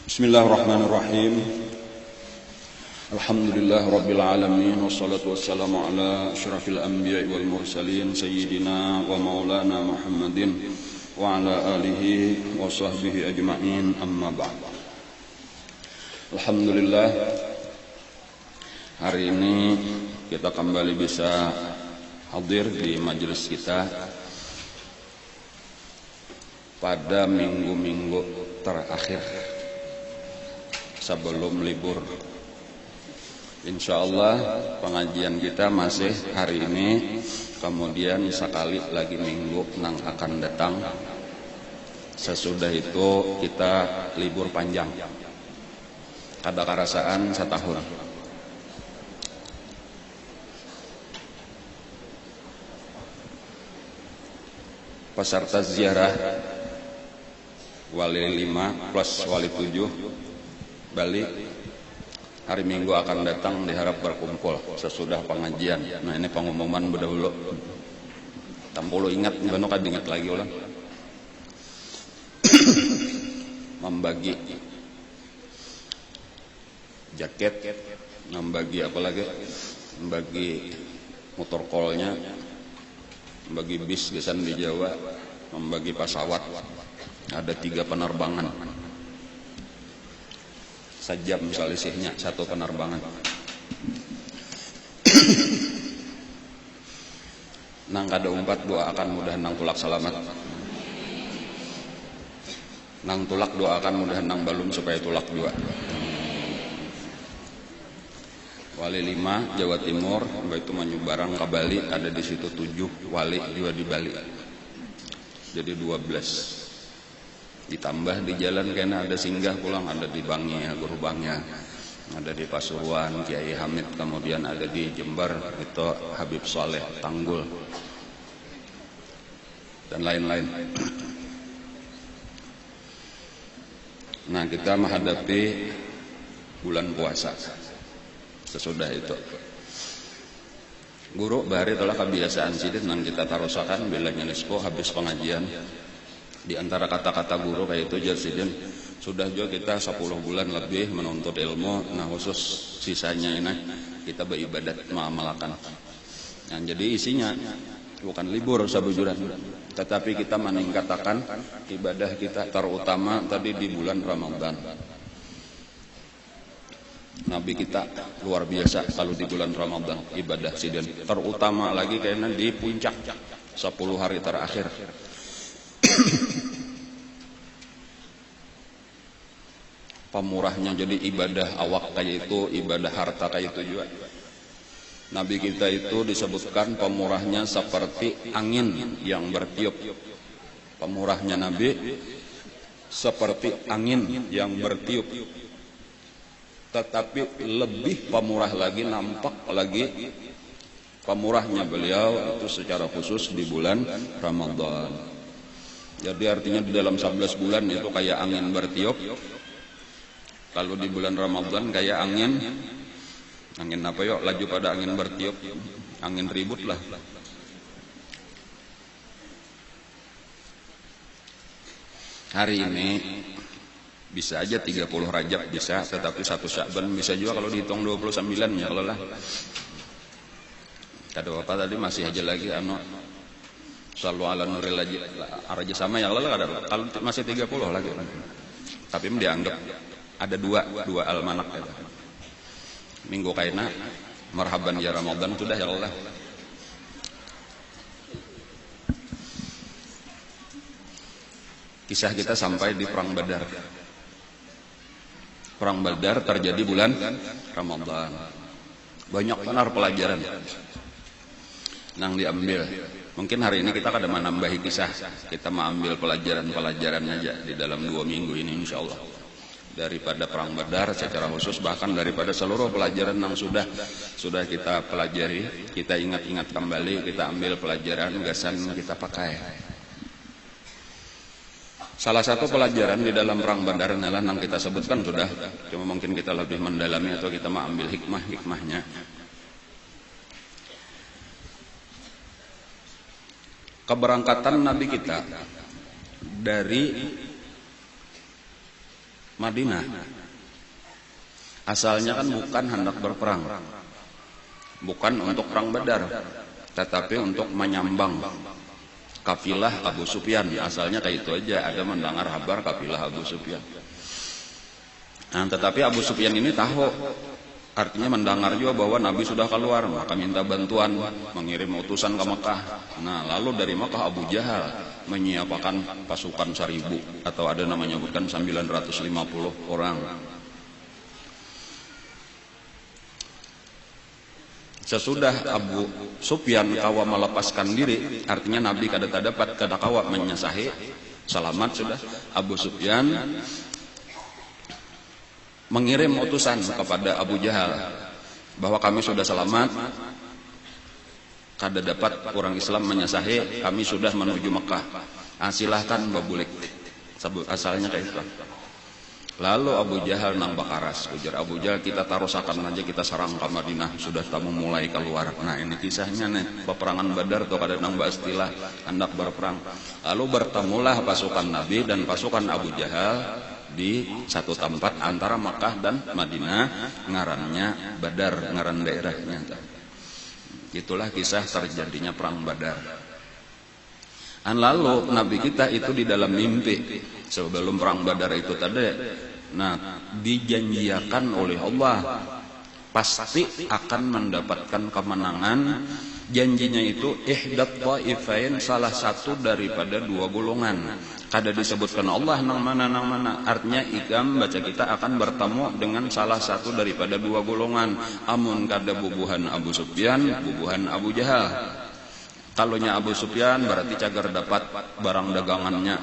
Bismillahirrahmanirrahim. Alhamdulillah rabbil alamin, wassalatu wassalamu ala asyrafil anbiya'i wal mursalin sayyidina wa maulana Muhammadin wa ala alihi wa sahbihi ajma'in, amma ba'd. Alhamdulillah, hari ini kita kembali bisa hadir di majelis kita pada minggu-minggu terakhir sebelum libur. Insyaallah pengajian kita masih hari ini, kemudian sekali lagi minggu nang akan datang. Sesudah itu kita libur panjang, kada karasaan setahun. Peserta ziarah wali 5 plus wali 7 Bali hari Minggu akan datang, diharap berkumpul sesudah pengajian. Nah, ini pengumuman berdahulu. Tampolo ingat, bano kad ingat lagi ulang. Membagi jaket, membagi apa lagi? Membagi motor kolnya, membagi bis gesan di Jawa, membagi pesawat. Ada 3 penerbangan. Sejam selisihnya satu penerbangan. Nang kada umpat doakan mudah nang tulak selamat. Nang tulak doakan mudah nang balum supaya tulak 2. Wali 5 Jawa Timur, itu Manyubarang ke Bali, ada di situ 7 wali juga di Bali. Jadi 12. Ditambah di jalan kena ada singgah pulang, ada di Bangnya, Guru Bangnya, ada di Pasuruan Kiai Hamid, kemudian ada di Jember itu Habib Saleh Tanggul dan lain-lain. Nah, kita menghadapi bulan puasa. Sesudah itu guru bahari telah kebiasaan sidin nang kita tarusakan bila nyelispo habis pengajian. Di antara kata-kata guru kayak itu Jarsidin, sudah juga kita 10 bulan lebih menuntut ilmu. Nah, khusus sisanya ini kita beribadat mengamalkan. Nah, jadi isinya bukan libur sabujuran, tetapi kita meningkatkan ibadah kita terutama tadi di bulan Ramadan. Nabi kita luar biasa kalau di bulan Ramadan ibadah sidin, terutama lagi karena di puncak 10 hari terakhir. Pemurahnya jadi ibadah awak kayak itu, ibadah harta kayak itu juga. Nabi kita itu disebutkan pemurahnya seperti angin yang bertiup. Pemurahnya Nabi seperti angin yang bertiup. Tetapi lebih pemurah lagi, nampak lagi pemurahnya beliau itu secara khusus di bulan Ramadan. Jadi artinya di dalam 11 bulan itu kayak angin bertiup. Kalau di bulan Ramadan kayak angin apa yuk, laju pada angin bertiup, angin ribut lah. Hari ini bisa aja 30 Rajab bisa, tetapi 1 Sya'ban bisa juga kalau dihitung 29 ya Allah lah. Kada apa tadi masih aja lagi Sallu ala nuril araja sama ya Allah lah, kalau masih 30 lagi. Tapi dianggap ada dua almanak ya. Minggu kaina marhaban ya Ramadan sudah ya Allah. Kisah kita sampai di perang Badar. Perang Badar terjadi bulan Ramadan. Banyak benar pelajaran nang diambil. Mungkin hari ini kita kada menambahi kisah, kita mengambil pelajaran-pelajaran aja di dalam 2 minggu ini insyaallah. Daripada perang Badar secara khusus, bahkan daripada seluruh pelajaran yang sudah kita pelajari, kita ingat-ingat kembali, kita ambil pelajaran gasan kita pakai. Salah satu pelajaran di dalam perang Badar adalah yang kita sebutkan sudah, cuma mungkin kita lebih mendalami atau kita mengambil hikmahnya. Keberangkatan Nabi kita dari Madinah. Asalnya kan bukan hendak berperang, bukan untuk perang Badar, tetapi untuk menyambang kafilah Abu Sufyan. Asalnya kayak itu aja, ada mendengar kabar kafilah Abu Sufyan. Nah, tetapi Abu Sufyan ini tahu, artinya mendengar juga bahwa Nabi sudah keluar, maka minta bantuan, mengirim utusan ke Mekah. Nah, lalu dari Mekah Abu Jahal menyiapkan pasukan 1000 atau ada namanya bukan 950 orang. Sesudah Abu Sufyan kawa melepaskan diri, artinya Nabi kada dapat kada kawa menyasahi, selamat sudah. Abu Sufyan mengirim utusan kepada Abu Jahal bahwa kami sudah selamat, kada dapat orang Islam menyasahi, kami sudah menuju Mekah. Silahkan babulik. Asalnya kayak itu. Lalu Abu Jahal nang bakaras, ujar Abu Jahal, kita tarusakan aja, kita serang ke Madinah, sudah tamu mulai keluar. Nah, ini kisahnya nih, peperangan Badar tuh kada nang istilah hendak berperang. Lalu bertemulah pasukan Nabi dan pasukan Abu Jahal di satu tempat antara Makkah dan Madinah, ngarannya Badar, ngaran daerahnya. Itulah kisah terjadinya perang Badar. Dan lalu Nabi kita itu di dalam mimpi sebelum perang Badar itu tadi, nah, dijanjikan oleh Allah pasti akan mendapatkan kemenangan. Janjinya itu ihdat ta'ifain, salah satu daripada dua golongan. Kada disebutkan Allah nang mana, artinya ikam baca kita akan bertemu dengan salah satu daripada dua golongan. Amun kada bubuhan Abu Sufyan, bubuhan Abu Jahal. Kalonya Abu Sufyan berarti cagar dapat barang dagangannya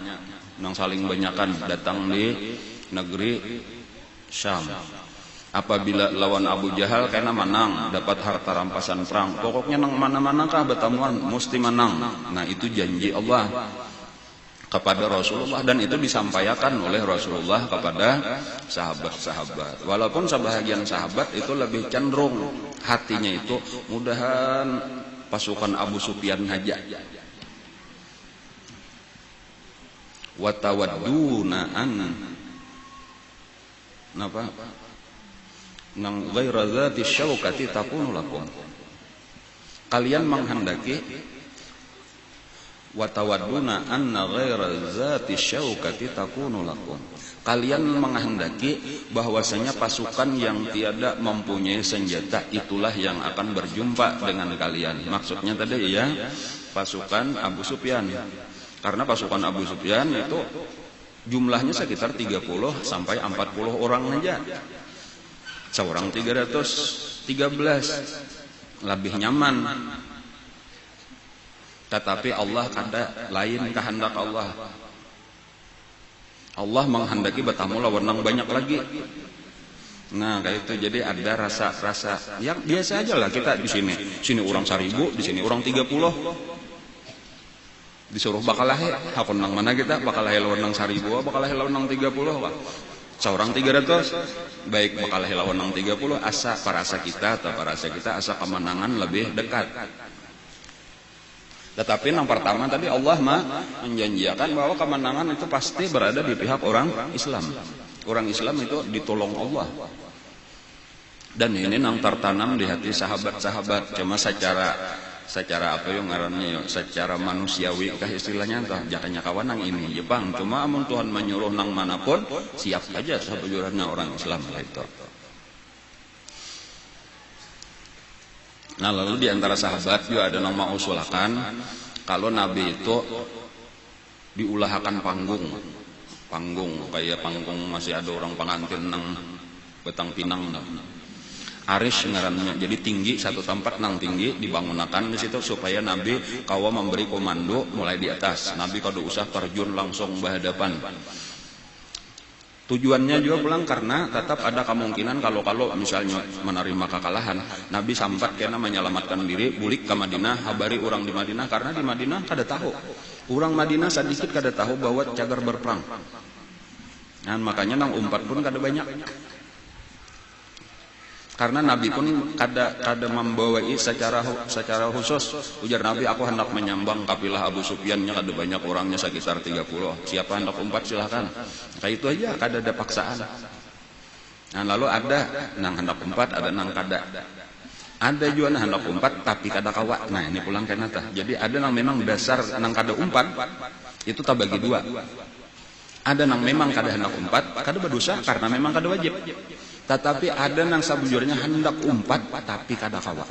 nang saling banyakan datang di negeri Syam. Apabila lawan Abu Jahal kena menang, dapat harta rampasan perang. Pokoknya nang mana-mana kah bertemuan mesti menang. Nah, itu janji Allah kepada Rasulullah, dan itu disampaikan oleh Rasulullah kepada sahabat-sahabat. Walaupun sebahagian sahabat itu lebih cenderung hatinya itu mudahan pasukan Abu Sufyan haja. Wa tawadduna an napa? Nang ghaira dzati syaukati takunu lakum. Kalian menghendaki wa tawadduna anna ghaira dzati syaukati takunu lakum. Kalian menghendaki bahwasanya pasukan yang tiada mempunyai senjata itulah yang akan berjumpa dengan kalian. Maksudnya tadi ya pasukan Abu Sufyan. Karena pasukan Abu Sufyan itu jumlahnya sekitar 30 sampai 40 orang aja. Seorang 313 lebih nyaman. Tetapi Allah kada lain kehendak Allah. Allah menghendaki bertamu lawan banyak lagi. Nah, kayak itu. Jadi ada rasa-rasa yang biasa aja lah kita di sini. Sini orang 1000, di sini orang 30. Disuruh bakalahe, hakon nang mana kita bakalahe lawan nang 1000, bakalahe lawan nang 30 Pak. Seorang 300, baik bakalahe lawan nang 30, asa parasa kita asa kemenangan lebih dekat. Tetapi yang pertama tadi Allah menjanjikan bahwa kemenangan itu pasti berada di pihak orang Islam. Orang Islam itu ditolong Allah. Dan ini nang tertanam di hati sahabat-sahabat. Cuma secara apa yang ngarannya, secara manusiawi kah istilahnya entah jakanya kawan nang ini Jepang. Cuma amun Tuhan menyuruh nang manapun siap aja sebujurnya orang Islam itu. Nah, lalu di antara sahabat juga ada nama usulkan kalau Nabi itu diulahakan panggung kayak panggung masih ada orang pengantin nang Betang Pinang Arish ngarannya. Jadi tinggi satu tempat nang tinggi dibangunakan di situ supaya Nabi kawa memberi komando mulai di atas. Nabi kada usah terjun langsung berhadapan. Tujuannya juga pulang karena tetap ada kemungkinan kalau misalnya menerima kekalahan, Nabi sampat kena menyelamatkan diri, bulik ke Madinah, habari orang di Madinah, karena di Madinah kada tahu. Orang Madinah sedikit kada tahu bahwa cagar berperang. Nah, makanya nang umpat pun kada banyak. Karena Nabi pun kada membawai secara khusus. Ujar Nabi, aku hendak menyambang kafilah Abu Sufyan-nya, kada banyak orangnya sekitar 30. Siapa hendak umpat silahkan. Kayak itu aja, kada ada paksaan. Nah, lalu ada nang hendak umpat, ada nang kada. Ada juga nang hendak umpat tapi kada kawa. Nah, ini pulang kena tah. Jadi ada nang memang dasar nang kada umpat itu tak bagi dua. Ada nang memang kada hendak umpat, kada berdosa karena memang kada wajib. Tetapi ada nang sabujurnya hendak umpat tapi kada kawa.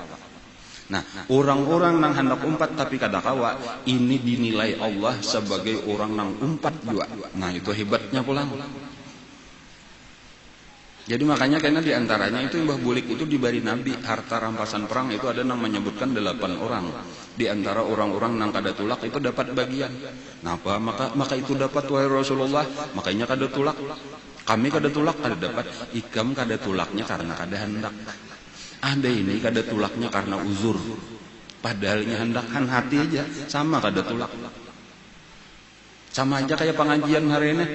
Nah, orang-orang nang hendak umpat tapi kada kawa, ini dinilai Allah sebagai orang nang umpat juga. Nah, itu hebatnya pulang. Jadi makanya karena diantaranya itu Mbah Bulik itu diberi Nabi harta rampasan perang itu ada nang menyebutkan 8 orang. Di antara orang-orang nang kada tulak itu dapat bagian. Nah, apa maka itu dapat wahai Rasulullah, makanya kada tulak. Kami kada tulak kada dapat, ikam kada tulaknya karena kada hendak. Ada ini kada tulaknya karena uzur. Padahalnya hendak kan hati aja, sama kada tulak. Sama aja kayak pengajian hari ini.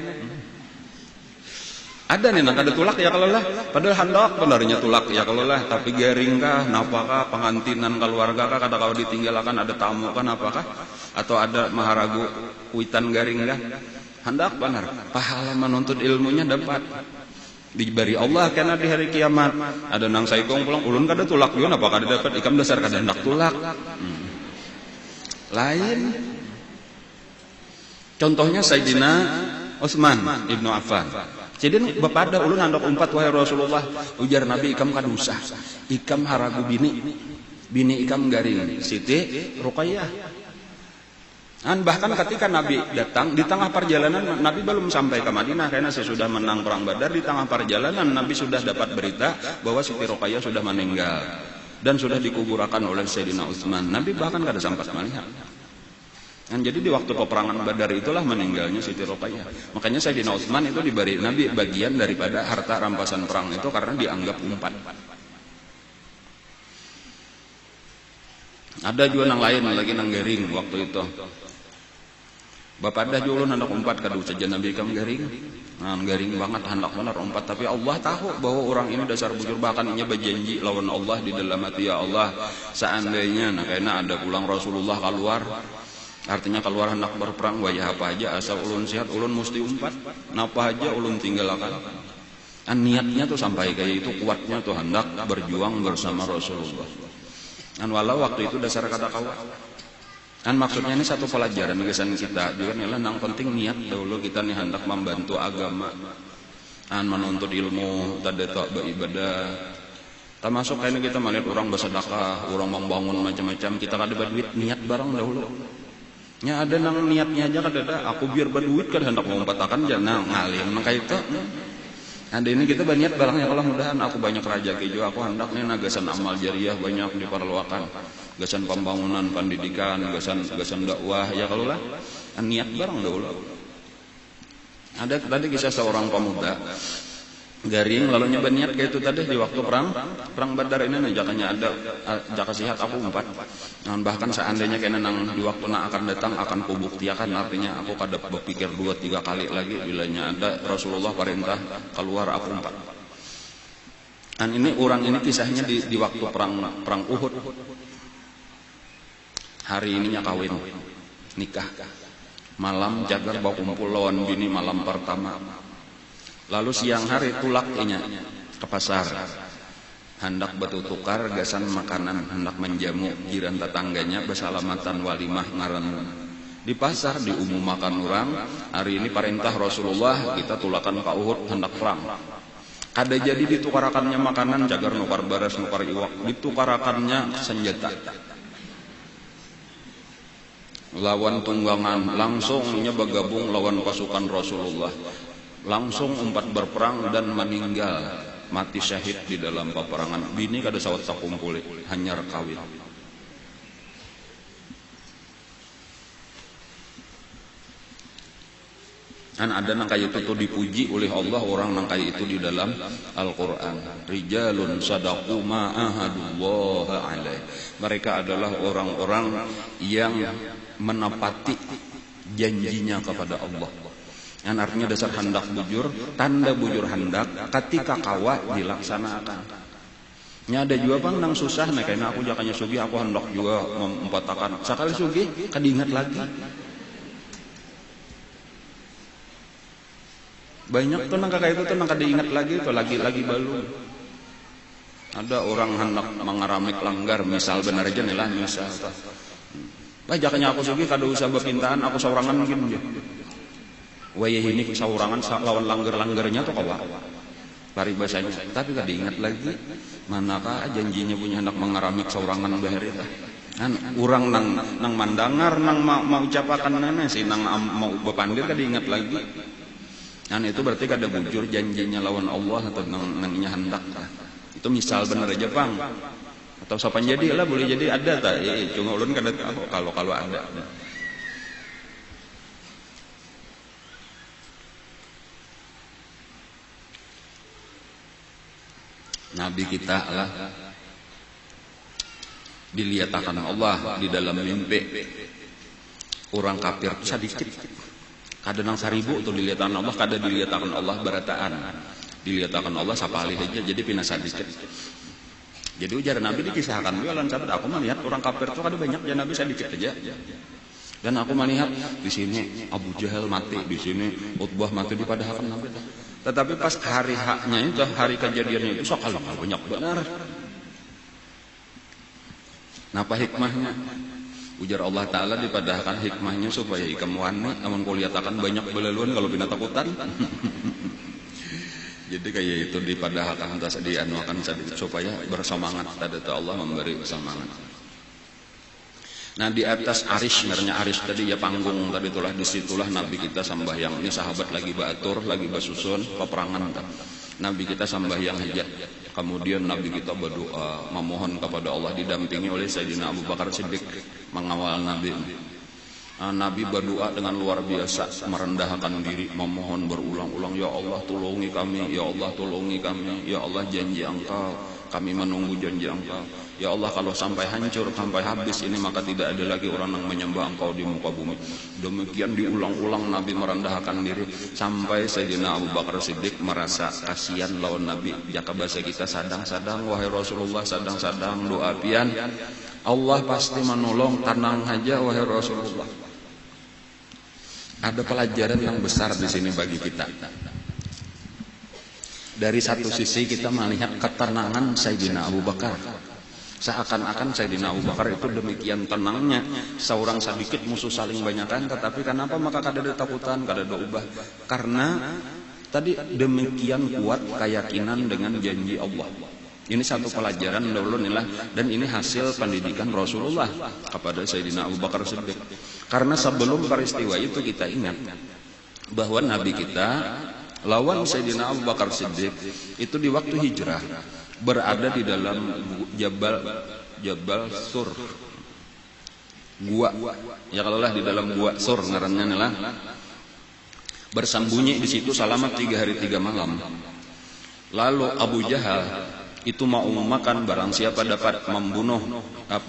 Ada nih nang kada tulak ya kalau lah, padahal hendak benarnya tulak ya kalau lah, tapi garing kah, napakah, pengantinan keluarga kah, kada kau ditinggalkan ada tamu kan apakah, atau ada maharagu kuitan garing kah? Hendak benar, pahala menuntut ilmunya dapat diberi Allah karena di hari kiamat. Ada nang saikong pulang ulun kada tulak yun apa kada dapat ikam dasar kada hendak tulak. Lain. Contohnya Sayyidina Utsman Ibnu Affan. Jadi bapada ulun hendak umpat wahai Rasulullah, ujar Nabi ikam kada usah. Ikam haragu bini ikam garing Siti Ruqayyah. Bahkan ketika Nabi datang di tengah perjalanan, Nabi belum sampai ke Madinah karena sesudah menang perang Badar. Di tengah perjalanan Nabi sudah dapat berita bahwa Siti Ruqayyah sudah meninggal dan sudah dikuburkan oleh Sayyidina Utsman. Nabi bahkan kada sempat melihat. Dan jadi di waktu peperangan Badar itulah meninggalnya Siti Ruqayyah. Makanya Sayyidina Utsman itu diberi Nabi bagian daripada harta rampasan perang itu karena dianggap umpat. Ada juga nang lain lagi nang garing waktu itu. Bapak dah juga hendak umpat kadu saja Nabi kam garing. Nah, garing banget hendak benar umpat, tapi Allah tahu bahwa orang ini dasar bujur, bahkan inya berjanji lawan Allah di dalam hati, ya Allah, seandainya karena ada pulang Rasulullah keluar, artinya keluar hendak berperang, wajah apa aja asal ulun sehat ulun mesti umpat, napa aja ulun tinggalkan. Niatnya tuh sampai kayak itu, kuatnya tuh hendak berjuang bersama Rasulullah. Dan walau waktu itu dasar kata kawa. Dan maksudnya ini satu pelajaran kesan kita juga nih lah, nang penting niat dahulu kita nih hendak membantu agama, menuntut ilmu, tadi tak beribadah. Termasuk kayaknya kita melihat orang bersedekah, orang membangun macam-macam, kita kada berduit, niat barang dahulu. Ya ada nang niatnya aja kada ada, aku biar berduit kan hendak mengumpatakan jangan ngalim nang kayak itu. Ada ini kita banyak barangnya, kalau mudahan aku banyak rezeki juga, aku hendak nih nagasan amal jariah banyak diperluakan, gasan pembangunan pendidikan, gasan dakwah ya kalau lah niat barang dahulu. Ada tadi kisah seorang pemuda garing lalu nyoba niat kayak itu tadi di waktu perang Badar ini najakannya ada jaka sihat aku umpat. Nah, bahkan seandainya kena nang di waktu nak akan datang akan kubuktiakan, artinya aku kada berpikir 2-3 kali lagi bilanya ada Rasulullah perintah keluar aku umpat. Dan ini orang ini kisahnya di waktu perang Uhud. Hari ininya kawin nikah, malam jagar bawa kumpul lawan bini malam pertama. Lalu siang hari tulaknya ke pasar, hendak bertukar gasan makanan, hendak menjamu jiran tetangganya, bersalamatan walimah ngaran. Di pasar diumumkan orang, hari ini perintah Rasulullah kita tulakan ke Uhud hendak perang. Kada jadi ditukarakannya makanan, jagar nukar baras nukar iwak, ditukarakannya senjata. Lawan tunggangan langsung nya bergabung lawan pasukan Rasulullah. Langsung umpat berperang dan meninggal, mati syahid di dalam peperangan. Bini kada sawat sakumpul, hanya kawin. Dan ada nang kayak itu dipuji oleh Allah, orang nang kayak itu di dalam Al-Quran. Rijalun sadaqu ma ahadullah alaih. Mereka adalah orang-orang yang menepati janjinya kepada Allah. Yang artinya dasar hendak bujur, tanda bujur hendak ketika kawa dilaksanakan. Nya ada juga bang nang susah nah kayaknya aku jakanya sugih aku hendak juga mempatakan sakali sugih kadingat lagi. Banyak tuh nang kakak itu tuh nang kadingat lagi tuh lagi balu. Ada orang hendak mengaramik langgar misal benar aja nih lah misal. Lah jakanya aku sugih kada usah bepintaan aku saurangan mungkin dia. Wayah ini saurangan lawan langgar-langgarnya tuh kawa. Pari bahasanya, tapi kada ingat lagi manakah janjinya punya hendak mengaramik saurangan bahari tah. Kan urang nang mandangar nang mau ucapakan nana sih nang mau bepandir kada ingat lagi. Kan itu berarti kada bujur janjinya lawan Allah atau nang nya hendak tah. Itu misal bener aja Bang. Atau sapan jadi lah boleh jadi ada tah. Cuma ulun kada tahu kalau ada. Nabi kita lah dilihatkan Allah di dalam mimpi orang kafir itu sedikit kada nang 1000 tuh dilihatkan Allah kada dilihatkan Allah barataan dilihatkan Allah sapali aja jadi pina sedikit jadi ujar Nabi dikisahkan lan sahabat aku melihat orang kafir itu kada banyak ya Nabi sedikit aja dan aku melihat di sini Abu Jahal mati di sini Utbah mati dipadahkan Nabi tetapi pas hari haknya itu hari kejadiannya itu sekali banyak benar. Napa hikmahnya? Ujar Allah Ta'ala dipadahkan hikmahnya supaya ikam wani amun kuliatakan banyak belaluan kalau bina takutan. Jadi kayak itu dipadahkan tas dianuakan supaya bersemangat tadi Allah memberi semangat. Nah di atas arish, sebenarnya arish tadi ya panggung tadi itulah disitulah Nabi kita sambahyang. Ini sahabat lagi baatur, lagi basusun, peperangan. Nabi kita sambahyang hajat. Kemudian Nabi kita berdoa, memohon kepada Allah didampingi oleh Sayyidina Abu Bakar Siddiq mengawal Nabi. Nabi berdoa dengan luar biasa, merendahkan diri, memohon berulang-ulang, ya Allah tolongi kami, ya Allah tolongi kami, ya Allah janji Engkau, kami menunggu janji Engkau. Ya Allah kalau sampai hancur, sampai habis ini maka tidak ada lagi orang yang menyembah Engkau di muka bumi. Demikian diulang-ulang Nabi merendahkan diri sampai Sayyidina Abu Bakar Siddiq merasa kasihan lawan Nabi. Jaka bahasa kita sadang-sadang wahai Rasulullah, sadang-sadang doa pian. Allah pasti menolong, tenang aja wahai Rasulullah. Ada pelajaran yang besar di sini bagi kita. Dari satu sisi kita melihat ketenangan Sayyidina Abu Bakar. Seakan-akan Sayyidina Abu Bakar itu demikian tenangnya, seorang sedikit musuh saling banyakan, tetapi kenapa maka kada ada takutan, kada ada ubah? Karena tadi demikian kuat keyakinan dengan janji Allah. Ini satu pelajaran dahulu inilah, dan ini hasil pendidikan Rasulullah kepada Sayyidina Abu Bakar Siddiq. Karena sebelum peristiwa itu kita ingat bahwa Nabi kita lawan Sayyidina Abu Bakar Siddiq itu di waktu hijrah berada di dalam Jabal Sur, gua ya kalau lah di dalam gua Sur ngarannya lah, bersembunyi di situ selama 3 hari 3 malam. Lalu Abu Jahal itu mau memakan barang siapa dapat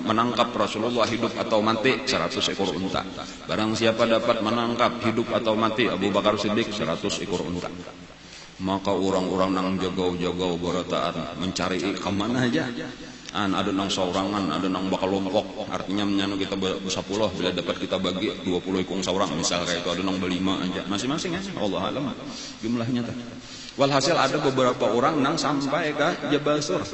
menangkap Rasulullah hidup atau mati 100 ekor unta. Barang siapa dapat menangkap hidup atau mati Abu Bakar Siddiq 100 ekor unta. Maka orang-orang nang jagau-jagau barataan mencari kemana aja. Ada nang saurangan, ada nang bakal lompok. Artinya menyanu kita bersapuluh bila dapat kita bagi 20 ikung saurang misal kayak itu, ada nang berlima aja. Masing-masing ya. Allah alam jumlahnya tuh. Walhasil ada beberapa orang nang sampai ke Jabal Sur.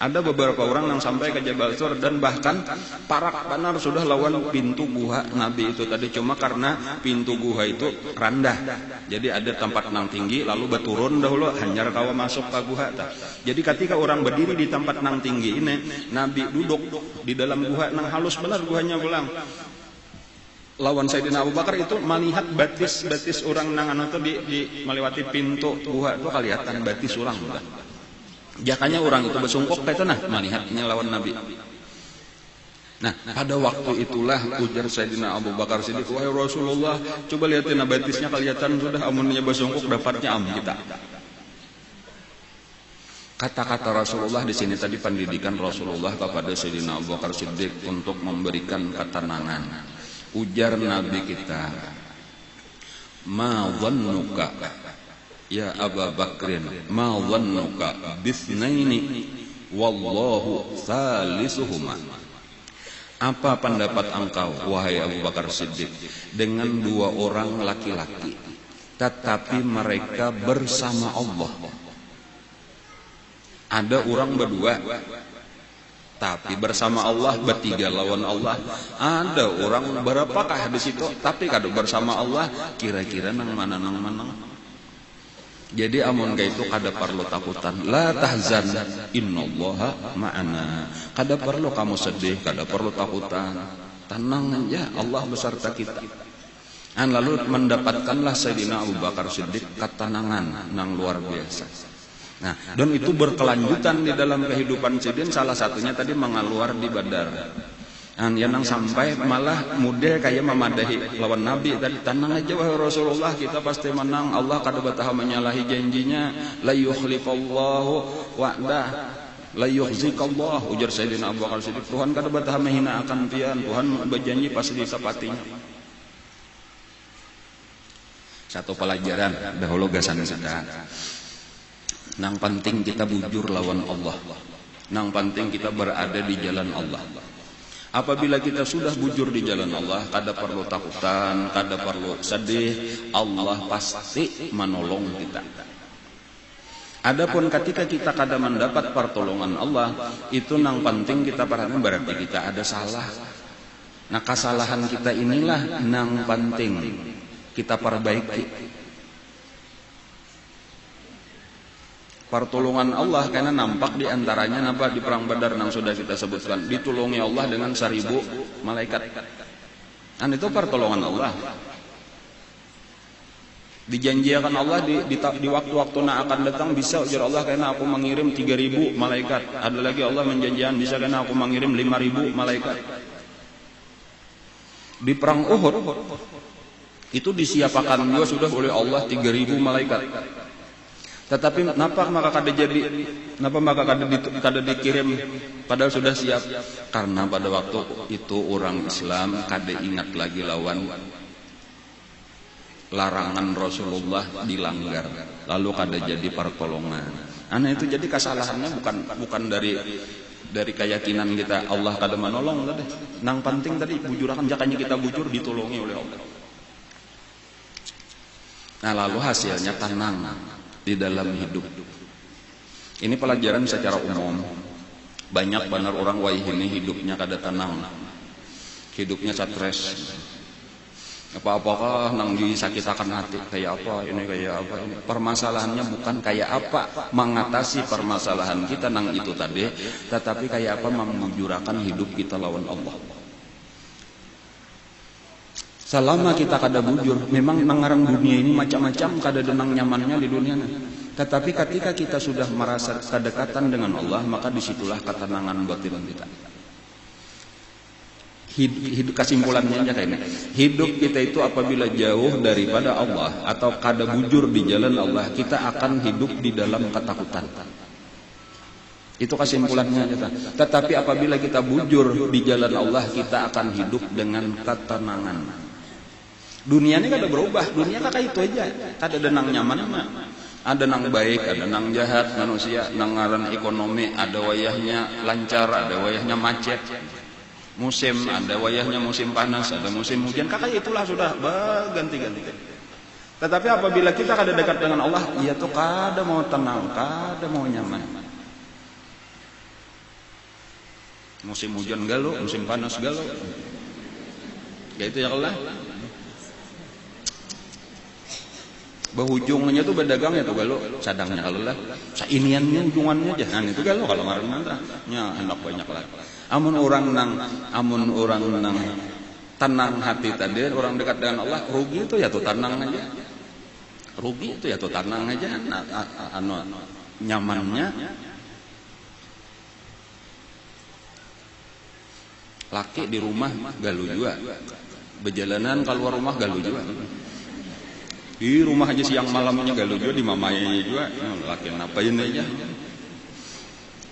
Ada beberapa orang yang sampai ke Jabal Sur dan bahkan parak benar sudah lawan pintu guha Nabi itu tadi, cuma karena pintu guha itu rendah. Jadi ada tempat nang tinggi lalu berturun dahulu hanyar kawa masuk ke guha. Jadi ketika orang berdiri di tempat nang tinggi ini, Nabi duduk di dalam guha nang halus benar guhanya pulang. Lawan Sayyidina Abu Bakar itu melihat batis orang nang anu itu di melewati pintu guha itu kelihatan batis orang udah. Jakanya orang itu bersungkuk kayak itu nah melihatnya lawan Nabi. Nah pada waktu itulah ujar Sayyidina Abu Bakar Siddiq, wahai Rasulullah, coba lihatin batisnya kelihatan sudah amunnya bersungkuk dapatnya kita. Kata-kata Rasulullah di sini tadi pendidikan Rasulullah kepada Sayyidina Abu Bakar Siddiq untuk memberikan ketenangan. Ujar Nabi kita, ma dhannuka ya Abu Bakrin, ma dhannuka bisnaini wallahu salisuhuma. Apa pendapat engkau wahai Abu Bakar Siddiq dengan dua orang laki-laki tetapi mereka bersama Allah? Ada orang berdua tapi bersama Allah, bertiga lawan Allah. Ada orang berapakah di situ tapi kada bersama Allah, kira-kira nang mana. Jadi amun ka itu kada perlu takutan. La tahzan innallaha ma'ana. Kada perlu kamu sedih, kada perlu takutan. Tenang aja, Allah beserta kita. Lalu mendapatkanlah Sayyidina Abu Bakar Siddiq ketenangan nang luar biasa. Nah, dan itu berkelanjutan di dalam kehidupan Sidin, salah satunya tadi mengaluar di Badar. Yang sampai malah muda kayak memadahi lawan Nabi tadi, tenang aja wahai Rasulullah, kita pasti menang, Allah kada bataha menyalahi janjinya, la yukhlifallahu wa'dah, la yukhzikallah, ujar Sayyidina Abu Bakar Siddiq, Tuhan kada bataha menghina akan pian, Tuhan berjanji pasti ditepatinya. Satu pelajaran dahulu gasan kita. Nang penting kita bujur lawan Allah. Nang penting kita berada di jalan Allah. Apabila kita sudah bujur di jalan Allah, kada perlu takutan, kada perlu sedih, Allah pasti menolong kita. Adapun ketika kita kada mendapat pertolongan Allah, itu nang penting kita perhatikan berarti kita ada salah. Nah, kesalahan kita inilah nang penting kita perbaiki. Pertolongan Allah karena nampak di antaranya nampak di perang Badar yang sudah kita sebutkan, ditolongi Allah dengan 1000 malaikat. Dan itu pertolongan Allah. Dijanjikan Allah di waktu-waktu yang akan datang bisa ujar Allah karena aku mengirim 3000 malaikat. Ada lagi Allah menjanjikan bisa karena aku mengirim 5000 malaikat. Di perang Uhud itu disiapkan juga sudah oleh Allah 3000 malaikat. Tetapi kenapa maka kada dikirim padahal sudah siap? Karena pada waktu itu orang Islam kada ingat lagi lawan larangan Rasulullah dilanggar, lalu kada jadi pertolongan. Itu jadi kesalahannya bukan dari keyakinan kita Allah kada menolong tadi. Nang penting tadi bujurakan jakanya kita bujur ditolongi oleh Allah. Nah, lalu hasilnya tenang di dalam hidup. Ini pelajaran secara umum. Banyak benar orang wah ini hidupnya kada tenang, hidupnya stres. Apa-apakah nang disakitakan hati, kayak apa ini. Permasalahannya bukan kayak apa mengatasi permasalahan kita nang itu tadi, tetapi kayak apa membujurakan hidup kita lawan Allah. Selama kita kada bujur, memang nangarang dunia ini macam-macam, kada denang nyamannya di dunia. Tetapi ketika kita sudah merasa kedekatan dengan Allah, maka disitulah ketenangan batin kita. Hidup kesimpulannya aja kayak ini. Hidup kita itu apabila jauh daripada Allah atau kada bujur di jalan Allah, kita akan hidup di dalam ketakutan. Itu kesimpulannya aja. Tetapi apabila kita bujur di jalan Allah, kita akan hidup dengan ketenangan. Dunia ini kada berubah, dunia kakak itu aja. Kada ada nang nyaman, ada nang baik, ada nang jahat manusia, nang ngaran ekonomi, ada wayahnya lancar, ada wayahnya macet. Musim, ada wayahnya musim panas, ada musim hujan. Kakak itulah sudah berganti-ganti. Tetapi apabila kita kada dekat dengan Allah, ia tuh kada mau tenang, kada mau nyaman. Musim hujan galau, musim panas galau. Ya itu ya Allah. Bahujungnya tuh bedagangnya tuh galau, sadangnya kalau lah, sainiannya ujungannya jangan itu galau kalau ngaran mantranya hendak banyak lah. Amun orang nang tenang hati tadi, orang dekat dengan Allah, rugi itu ya tuh tenang aja, rugi itu ya tuh tenang aja, nyamannya. Laki di rumah galau juga, berjalanan keluar rumah galau juga. Di rumah aja siang malamnya galau juga, di mamanya juga. Laki ngapain aja.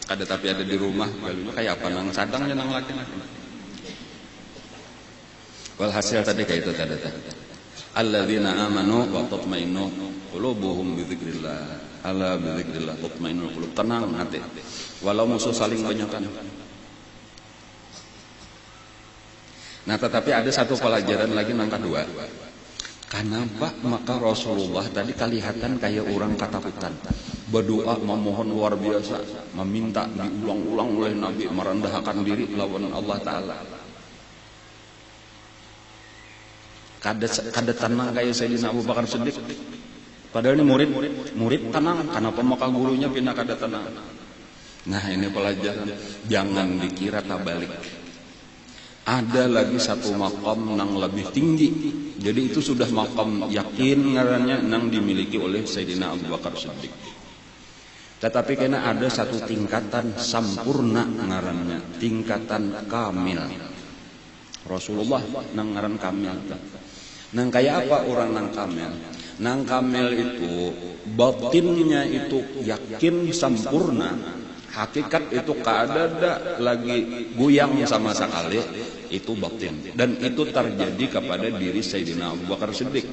Kada tapi ada di rumah galau juga kayak apa nang sadangnya nang laki. Walhasil tadi kayak itu tadi. Alladzina amanu wa tatmainnu qulubuhum bi dzikrillah. Ala bi dzikrillah tatmainnul qulub. Tenang hati. walau musuh saling banyakan. Nah, tetapi ada satu pelajaran lagi yang kedua. Kenapa maka Rasulullah tadi kelihatan kayak orang ketakutan, berdoa memohon luar biasa, meminta diulang-ulang oleh Nabi, merendahkan diri lawan Allah Ta'ala. Kada tenang kayak Sayyidina Abu Bakar Siddiq. Padahal ini murid tenang. Kenapa maka gurunya pindah kada tenang? Nah, ini pelajaran. Jangan dikira tabalik. Ada lagi satu makam yang lebih tinggi. Jadi itu sudah makam yakin ngarannya yang dimiliki oleh Sayyidina Abu Bakar Siddiq. Tetapi karena ada satu tingkatan sampurna ngarannya, tingkatan kamil. Rasulullah nang ngaran kamil. Nang kayak apa orang nang kamil? Nang kamil itu batinnya itu yakin sampurna. Hakikat itu kadada lagi goyang sama sekali, itu batin. Dan itu terjadi kepada diri Sayyidina Abu Bakar Siddiq.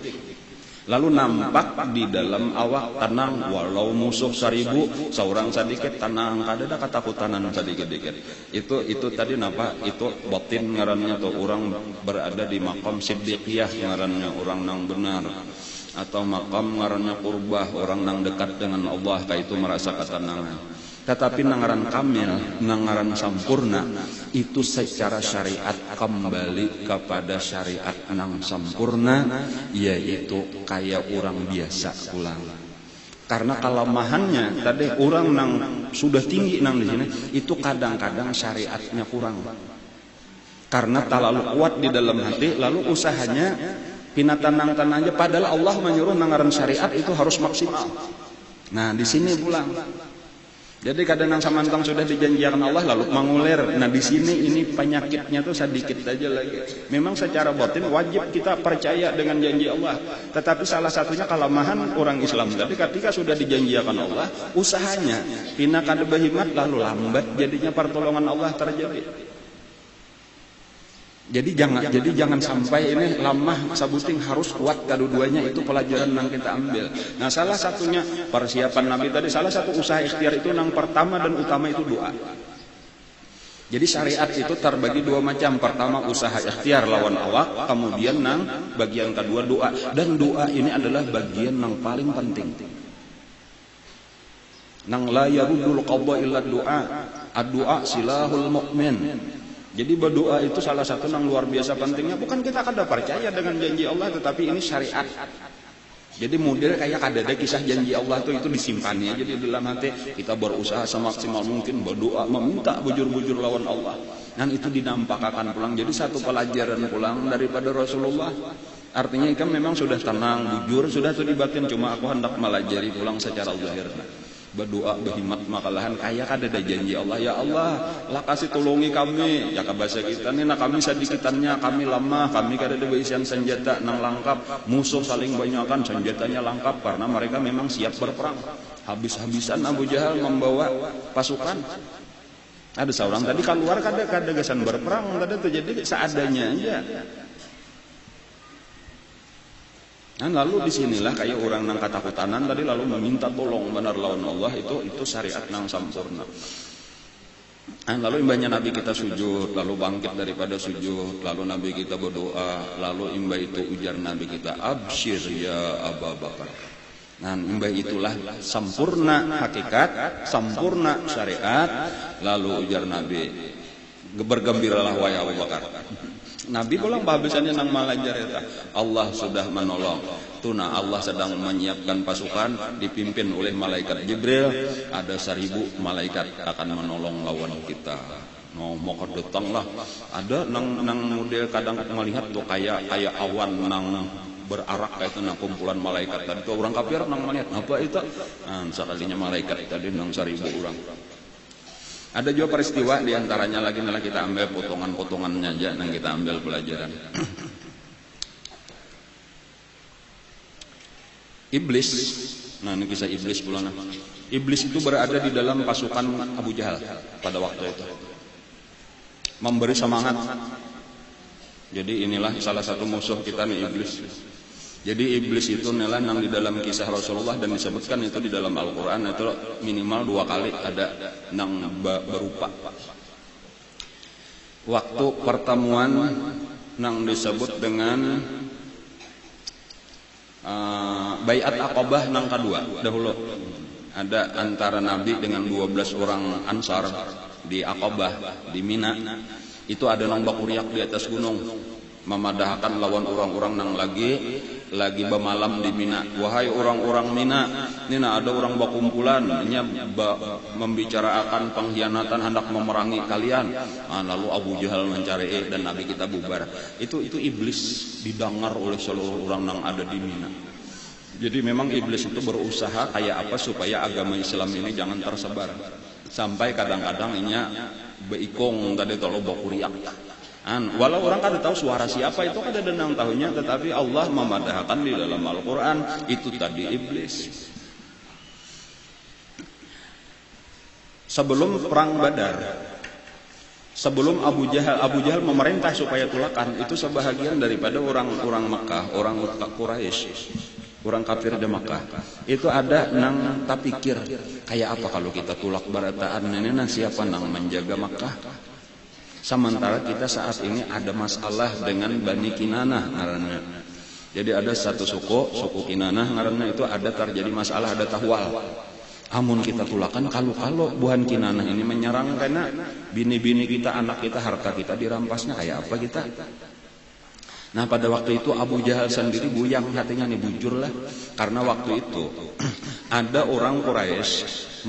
Lalu nampak di dalam awak tenang, walau musuh 1000, seorang sedikit tenang, kadada ketakutanan sedikit-dikit. Itu tadi nampak, itu batin ngarannya tuh orang berada di makam siddiqiyah ngarannya orang nang benar. Atau makam ngarannya qurbah, orang nang dekat dengan Allah, kayak itu merasa ketenangan. Tetapi nangaran kamil, nangaran sampurna, itu secara syariat kembali kepada syariat nang sampurna, yaitu kayak orang biasa pulang. Karena kelemahannya tadi orang nang sudah tinggi nang di sini, itu kadang-kadang syariatnya kurang. Karena terlalu kuat di dalam hati, lalu usahanya pinatanang-tanang aja. Padahal Allah menyuruh nangaran syariat itu harus maksimal. Nah, di sini pulang. Jadi kadang samantang sudah dijanjikan Allah lalu mengulir. Nah, di sini ini penyakitnya tuh sedikit aja lagi. Memang secara batin wajib kita percaya dengan janji Allah. Tetapi salah satunya kelemahan orang Islam. Tapi ketika sudah dijanjikan Allah, usahanya pina kada berhikmat lalu lambat jadinya pertolongan Allah terjadi. Jadi jangan sampai ini lamah sabuting, harus kuat kedua-duanya. Itu pelajaran yang kita ambil. Nah, salah satunya persiapan Nabi tadi, salah satu usaha ikhtiar itu yang pertama dan utama itu doa. Jadi syariat itu terbagi dua macam. Pertama usaha ikhtiar lawan awak, kemudian nang bagian kedua doa. Dan doa ini adalah bagian yang paling penting. Nang la yaruddul qadha illa doa. Ad-doa silahul mu'min. Jadi berdoa itu salah satu yang luar biasa pentingnya. Bukan kita kada percaya dengan janji Allah, tetapi ini syariat. Jadi model kayak kada ada kisah janji Allah itu disimpannya. Jadi dalam hati kita berusaha semaksimal mungkin berdoa, meminta bujur-bujur lawan Allah. Dan itu dinampakkan pulang. Jadi satu pelajaran pulang daripada Rasulullah. Artinya kan memang sudah tenang, bujur, sudah tuh dibatin. Cuma aku hendak melajari pulang secara zahir. Berdoa berhimmat makalahan kayak ada janji Allah, ya Allah lah kasih tolongi kami ya bahasa kita nih, nah kami sedikitannya, kami lemah, kami kada ada isian senjata nang lengkap, musuh saling banyakan senjatanya lengkap karena mereka memang siap berperang. Habis-habisan Abu Jahal membawa pasukan. Ada seorang tadi keluar kada gasan berperang, kada tuh, jadi seadanya aja. Dan lalu disinilah kayak orang nang ketakutanan tadi lalu meminta tolong benar lawan Allah, itu syariat nang sampurna. Dan lalu imbahnya Nabi kita sujud, lalu bangkit daripada sujud, lalu Nabi kita berdoa, lalu imbah itu ujar Nabi kita, absyir ya Abu Bakar. Nah, imbah itulah sempurna hakikat, sempurna syariat. Lalu ujar Nabi, bergembiralah wahai Abu Bakar. Nabi pulang bahasannya nang malajar eta. Allah sudah menolong. Tuna Allah sedang menyiapkan pasukan dipimpin oleh malaikat Jibril. Ada 1000 malaikat akan menolong lawan kita. Mau datang lah. Ada nang model kadang melihat tuh kayak awan nang berarak kayak itu nang kumpulan malaikat tadi. Tuh orang kafir nang melihat apa itu? Nah, sekalinya malaikat tadi nang 1000 orang. Ada juga peristiwa diantaranya lagi adalah kita ambil potongan-potongannya aja yang kita ambil pelajaran. Iblis, nah ini kisah iblis pula. Iblis itu berada di dalam pasukan Abu Jahal pada waktu itu, memberi semangat. Jadi inilah salah satu musuh kita nih, iblis. Jadi iblis itu nang di dalam kisah Rasulullah dan disebutkan itu di dalam Al-Quran itu minimal 2 kali ada nang berupa. Waktu pertemuan nang disebut dengan Baiat Aqabah nang kedua dahulu. Ada antara Nabi dengan 12 orang Ansar di Aqabah di Mina. Itu ada nang bakuriak di atas gunung memadahkan lawan orang-orang nang lagi bermalam di Mina. Wahai orang-orang Mina, nina ada orang bakumpulan membicarakan pengkhianatan hendak memerangi kalian. Lalu Abu Jahal mencari dan Nabi kita bubar. Itu iblis didengar oleh seluruh orang nang ada di Mina. Jadi memang iblis itu berusaha kayak apa supaya agama Islam ini jangan tersebar. Sampai kadang-kadang inya beikong tadi tolo bakuriak. Walau orang kada tahu suara siapa itu kada denang tahunya, tetapi Allah memadahkan di dalam Al-Quran itu tadi iblis. Sebelum perang Badar, sebelum Abu Jahal memerintah supaya tulakan, itu sebahagian daripada orang-orang Makkah, orang Quraisy, orang kafir di Makkah, itu ada nang tak pikir kayak apa kalau kita tulak barataan ini, siapa nang menjaga Makkah? Sementara kita saat ini ada masalah dengan Bani Kinanah ngaranna. Jadi ada satu suku Kinanah ngaranna itu ada terjadi masalah, ada tahwal. Amun kita tulakan kalau buhan Kinanah ini menyerang karena bini-bini kita, anak kita, harta kita dirampasnya kayak apa kita? Nah pada waktu itu Abu Jahal sendiri buyang hatinya nih, bujur lah. Karena waktu itu ada orang Quraisy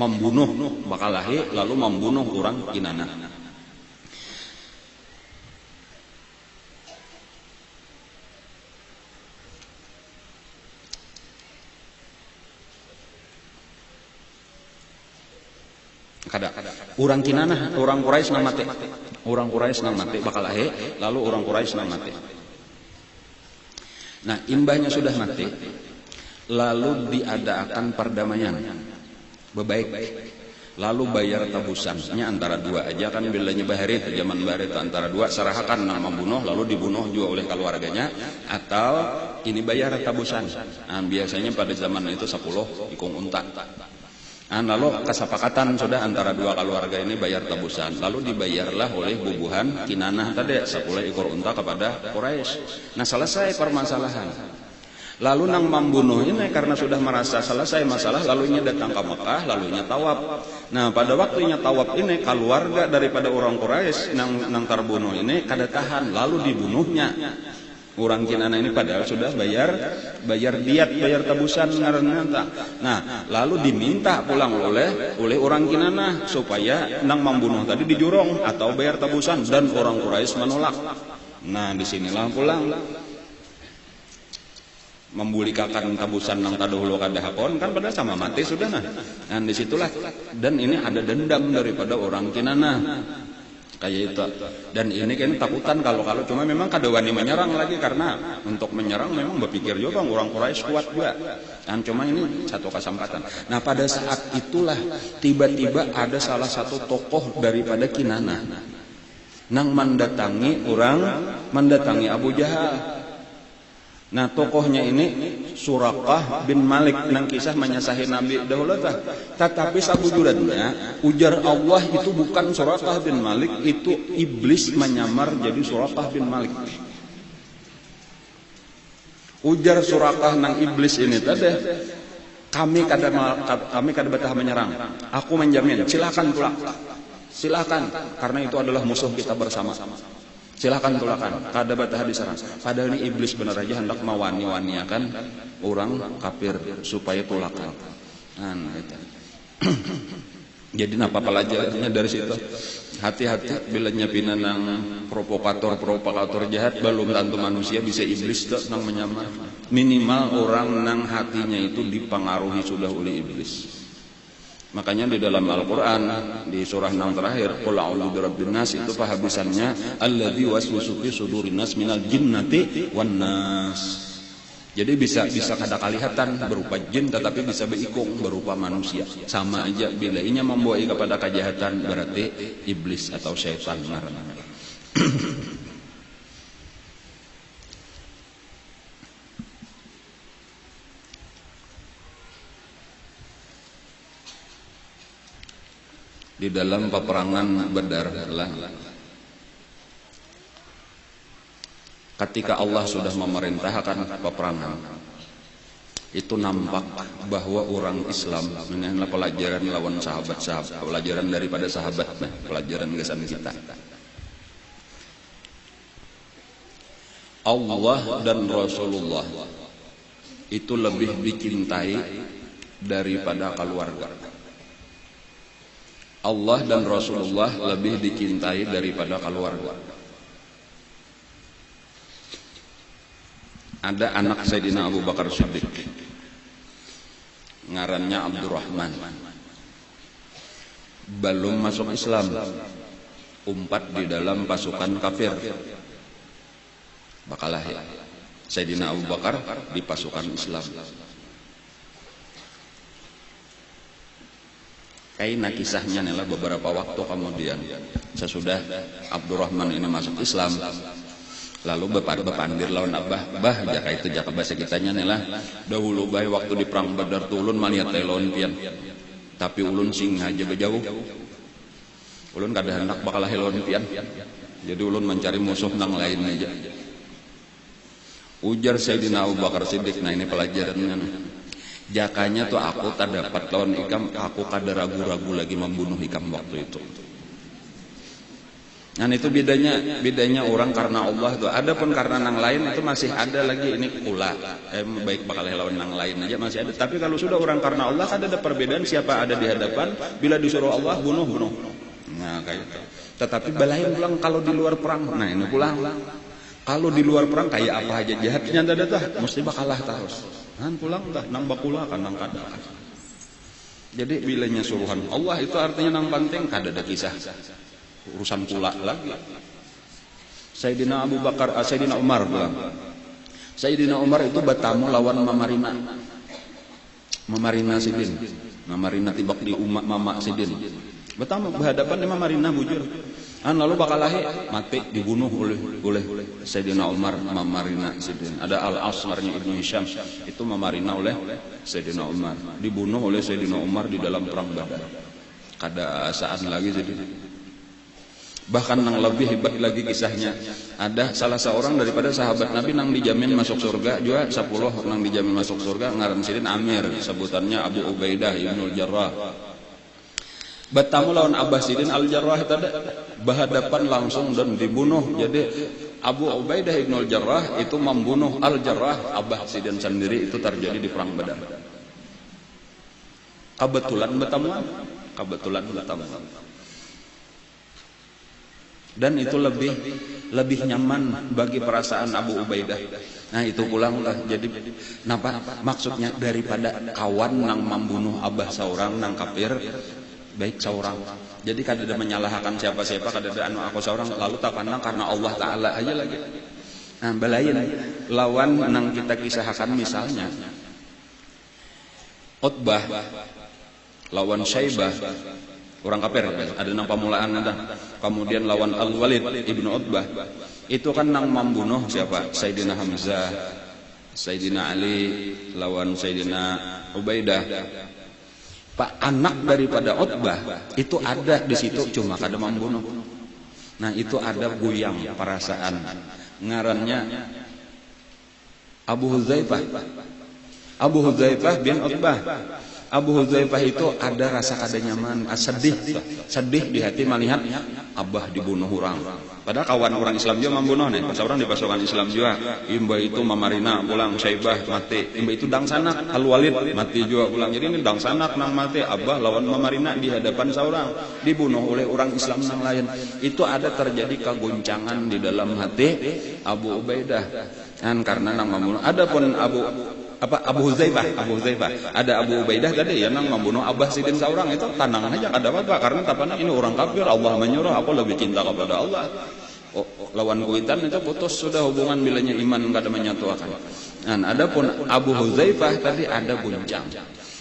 membunuh Bakalahi lalu membunuh orang Kinanah. Orang Kinanah, orang Quraisy nang mati. Orang Quraisy nang mati Bakalahi, lalu orang Quraisy nang mati. Nah, imbahnya sudah mati, lalu diadakan perdamaian. Bebaik. Lalu bayar tebusannya antara dua aja kan bilanya Bahari zaman Bahari itu antara dua, serahkan nang membunuh lalu dibunuh juga oleh keluarganya atau ini bayar tebusan. Nah, biasanya pada zaman itu 10 ikung unta. Lalu kesepakatan sudah antara dua keluarga ini bayar tebusan. Lalu dibayarlah oleh bubuhan Kinanah tadi 10 ekor unta kepada Quraisy. Nah selesai permasalahan. Lalu nang membunuh ini karena sudah merasa selesai masalah, lalunya datang ke Mekah, lalunya tawaf. Nah pada waktunya tawaf ini keluarga daripada orang Quraisy nang terbunuh ini kada tahan, lalu dibunuhnya. Orang Kinanah ini padahal sudah bayar diat, bayar tebusan ngaranna. Nah, lalu diminta pulang oleh orang Kinanah supaya nang membunuh tadi dijurong atau bayar tebusan dan orang Quraisy menolak. Nah, disinilah pulang membulikakan tebusan nang tadahulu kadahakon kan pada sama mati sudah nah. Dan disitulah dan ini ada dendam daripada orang Kinanah. Kayak itu. Dan ini kan takutan kalau cuma memang kada wani menyerang lagi karena untuk menyerang memang berpikir juga orang Quraisy kuat juga. Dan cuma ini satu kesempatan. Nah, pada saat itulah tiba-tiba ada salah satu tokoh daripada Kinanah nang mendatangi Abu Jahal. Nah, tokohnya ini Suraqah bin Malik nang kisah menyasahi Nabi dahulu tah. Tetapi sabujurnya ujar Allah itu bukan Suraqah bin Malik, itu iblis menyamar jadi Suraqah bin Malik. Ujar Suraqah nang iblis ini tadi, kami kada betah menyerang. Aku menjamin, silakan tulak. Silakan, karena itu adalah musuh kita bersama. Silakan tulakan, kada batah diserang. Padahal ini iblis benar aja hendak mawani-waniakan orang kafir supaya tulakan. Nah, itu. Jadi apa pelajarannya dari situ? Hati-hati bila nyepina nang provokator jahat, belum tentu manusia bisa iblis tuh nang menyamar. Minimal orang nang hatinya itu dipengaruhi sudah oleh iblis. Makanya di dalam Al-Quran di surah 6 terakhir qul a'udzu birabbin nas itu pahabisannya alladzi waswisu fi sudurin nas minal jinnati wan nas. Jadi bisa kada kelihatan berupa jin tetapi bisa beikung berupa manusia. Sama aja bila inya membawa kepada kejahatan berarti iblis atau syaitan ngaranna. di dalam peperangan Badar lah. Ketika Allah sudah memerintahkan peperangan, itu nampak bahwa orang Islam, ini pelajaran lawan sahabat-sahabat, pelajaran daripada sahabat, pelajaran kesan kita. Allah dan Rasulullah itu lebih dicintai daripada keluarga. Allah dan Rasulullah lebih dicintai daripada keluarga. Ada anak Sayyidina Abu Bakar Siddiq, ngarannya Abdurrahman, belum masuk Islam, umpat di dalam pasukan kafir, bakalah ya Sayyidina Abu Bakar di pasukan Islam. Kaina kisahnya adalah beberapa waktu kemudian sesudah Abdurrahman ini masuk Islam, lalu bepandir lawan Abah jaka itu jaka bahasa kitanya adalah dahulu bae waktu di perang Badar tu ulun malihat lawan pian, tapi ulun sing aja bejauh, ulun kada hendak bakal lawan pian, jadi ulun mencari musuh nang lain aja. Ujar Sayyidina Abu Bakar Siddiq, nah ini pelajarannya. Jakanya tuh aku tak dapat lawan ikam, aku kada ragu-ragu lagi membunuh ikam waktu itu. Nah itu bedanya orang karena Allah tuh. Adapun karena nang lain itu masih ada lagi, ini pula baik bakal lawan nang lain aja masih ada. Tapi kalau sudah orang karena Allah ada perbedaan siapa ada di hadapan, bila disuruh Allah bunuh. Nah kayak itu. Tetapi balain pulang kalau di luar perang. Nah ini pulang. Kalau di luar perang kayak apa aja jahatnya ada dah, mesti bakalah terus. Nah pulang dah nang bakula kan nang kada. Jadi bilanya suruhan Allah itu artinya nang penting kada ada kisah urusan pula lagi. Sayyidina Abu Bakar, Sayyidina Umar bilang, Sayyidina Umar itu bertamu lawan Mamarina Sidin, Mamarina tibak di umat Mama Sidin. Bertamu berhadapan dengan Mamarina bujur. Lalu bakalahi mati dibunuh oleh Sayyidina Umar Mamarina Sidin. Ada Al-Asmarnya Ibnu Hisham itu Mamarina oleh Sayyidina Umar, dibunuh oleh Sayyidina Umar di dalam perang Badar. Kada saat lagi Sidin. Bahkan yang lebih hebat lagi kisahnya, ada salah seorang daripada sahabat Nabi nang dijamin masuk surga juga 10 nang dijamin masuk surga, ngaran Sidin Amir, sebutannya Abu Ubaidah Ibnul Jarrah. Bertamu lawan Abah Sidin Al-Jarrah tadi berhadapan langsung dan dibunuh. Jadi Abu Ubaidah Ibnul Jarrah itu membunuh Al-Jarrah, Abah Sidin sendiri itu terjadi di perang Badar. Kebetulan bertamu. Dan itu lebih nyaman bagi perasaan Abu Ubaidah. Nah itu pulang lah. Jadi napa maksudnya daripada kawan nang membunuh abah seorang nang kafir, baik seorang. Jadi kada ada menyalahkan siapa-siapa, kada ada anu aku seorang, lalu tak pandang karena Allah Taala aja lagi. Nah balain lawan nang kita kisahkan misalnya Utbah lawan Syaibah, orang kafir ada nang pamulaan ada. Kemudian lawan Al-Walid Ibnu Utbah itu kan nang membunuh siapa? Sayyidina Hamzah, Sayyidina Ali lawan Sayyidina Ubaidah. Pak anak daripada Utbah itu ada di situ cuma kada membunuh. Nah itu ada goyang perasaan. Ngarannya Abu Hudzaifah bin Utbah. Abu Hudzaifah itu ada rasa kada nyaman, sedih di hati melihat abah dibunuh orang. Padahal kawan orang Islam juga membunuh nih. Pas orang di pasukan Islam juga, imba itu Mamarina pulang, Syaibah mati, imba itu dang sanak, Al-Walid mati juga pulang. Jadi ini dang sanak nang mati, abah lawan Mamarina di hadapan seorang dibunuh oleh orang Islam yang lain. Itu ada terjadi kegoncangan di dalam hati Abu Ubaidah. Kan karena nang membunuh. Adapun Abu Hudzaifah, ada Abu Ubaidah tadi ya nang membunuh Abah Sidin seorang itu tandangan aja kada apa-apa karena tapana ini orang kafir, Allah menyuruh, aku lebih cinta kepada Allah. Lawan kuitan itu putus sudah hubungan bilanya iman kada menyatukan. Nah, adapun Abu Hudzaifah tadi ada guncang.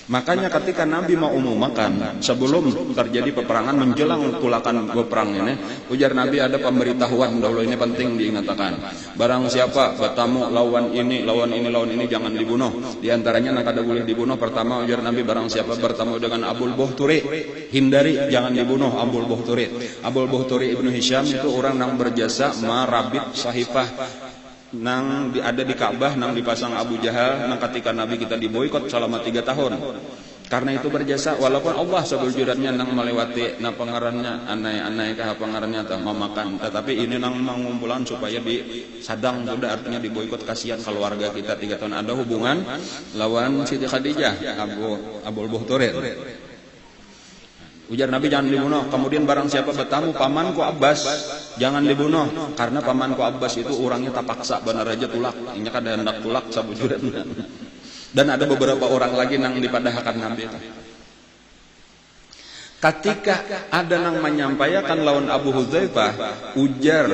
Makanya ketika Nabi mau makan, sebelum terjadi peperangan, menjelang tulakan peperang ini, ujar Nabi ada pemberitahuan dahulu, ini penting diingatkan. Barang siapa bertamu lawan ini, jangan dibunuh. Di antaranya yang kada boleh dibunuh, pertama ujar Nabi, barang siapa bertamu dengan Abul Buhturi, hindari, jangan dibunuh Abul Buhturi. Abul Buhturi Ibnu Hisham itu orang yang berjasa marabit sahifah nang ada di Ka'bah, nang dipasang Abu Jahal, nang ketika Nabi kita diboikot selama 3 tahun. Karena itu berjasa, walaupun Allah sebujurnya nang melewati na pengarannya anai-anai kah pengarannya tah memakan, tetapi ini nang mengumpulan supaya disadang sudah, artinya diboikot, kasihan keluarga kita 3 tahun ada hubungan lawan Siti Khadijah, Abul Buhturi. Ujar Nabi jangan dibunuh. Kemudian barang siapa bertamu pamanku Abbas, jangan dibunuh, karena pamanku Abbas itu orangnya tak paksa, benar aja tulak. Ini kan ada hendak tulak sabujuran. Dan ada beberapa orang lagi yang dipadahkan Nabi itu. Ketika ada yang menyampaikan lawan Abu Hudzaifah, ujar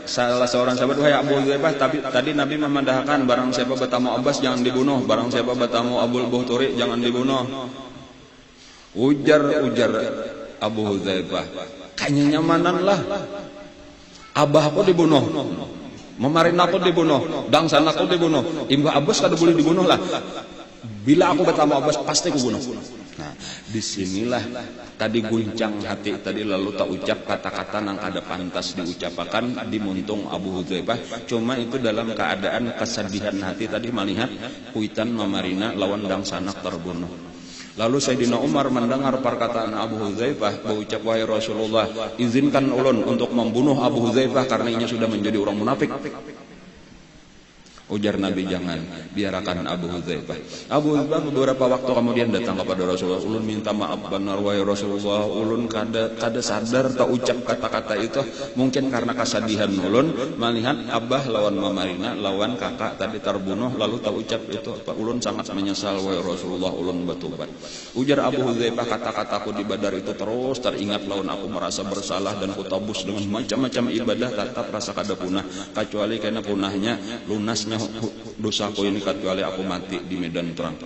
salah seorang sahabat, wahai Abu Hudzaifah, tadi Nabi memandahkan barang siapa bertamu Abbas jangan dibunuh, barang siapa bertamu Abul Buhturi jangan dibunuh. Ujar Abu Hudzaifah, kayaknya nyamanan lah, abah aku dibunuh, memarin aku dibunuh, dangsan aku dibunuh, Ibu Abbas kada boleh dibunuh lah. Bila aku bertemu Abbas pasti aku bunuh. Nah, disinilah tadi guncang hati tadi, lalu tak ucap kata-kata yang kada pantas diucapkan di muntung Abu Hudzaifah. Cuma itu dalam keadaan kesedihan hati tadi melihat kuitan memarina lawan dangsanak terbunuh. Lalu Sayyidina Umar mendengar perkataan Abu Hudzaifah, berucap, wahai Rasulullah, izinkan ulun untuk membunuh Abu Hudzaifah karena ia sudah menjadi orang munafik. Ujar Nabi, jangan, biarkan Abu Hudzaifah. Abu Hudzaifah beberapa waktu kemudian datang kepada Rasulullah, ulun minta maaf benar wahai Rasulullah, ulun kada sadar tak ucap kata-kata itu, mungkin karena kesedihan ulun melihat abah lawan mamarina lawan kakak tadi terbunuh, lalu tak ucap itu, ulun sangat menyesal wahai Rasulullah, ulun bertobat. Ujar Abu Hudzaifah, kata-kataku di Badar itu terus teringat lawan aku merasa bersalah dan kutabus dengan macam-macam ibadah, tetap rasa kada punah, kecuali karena punahnya lunasnya dosaku ini, kecuali aku mati di medan perang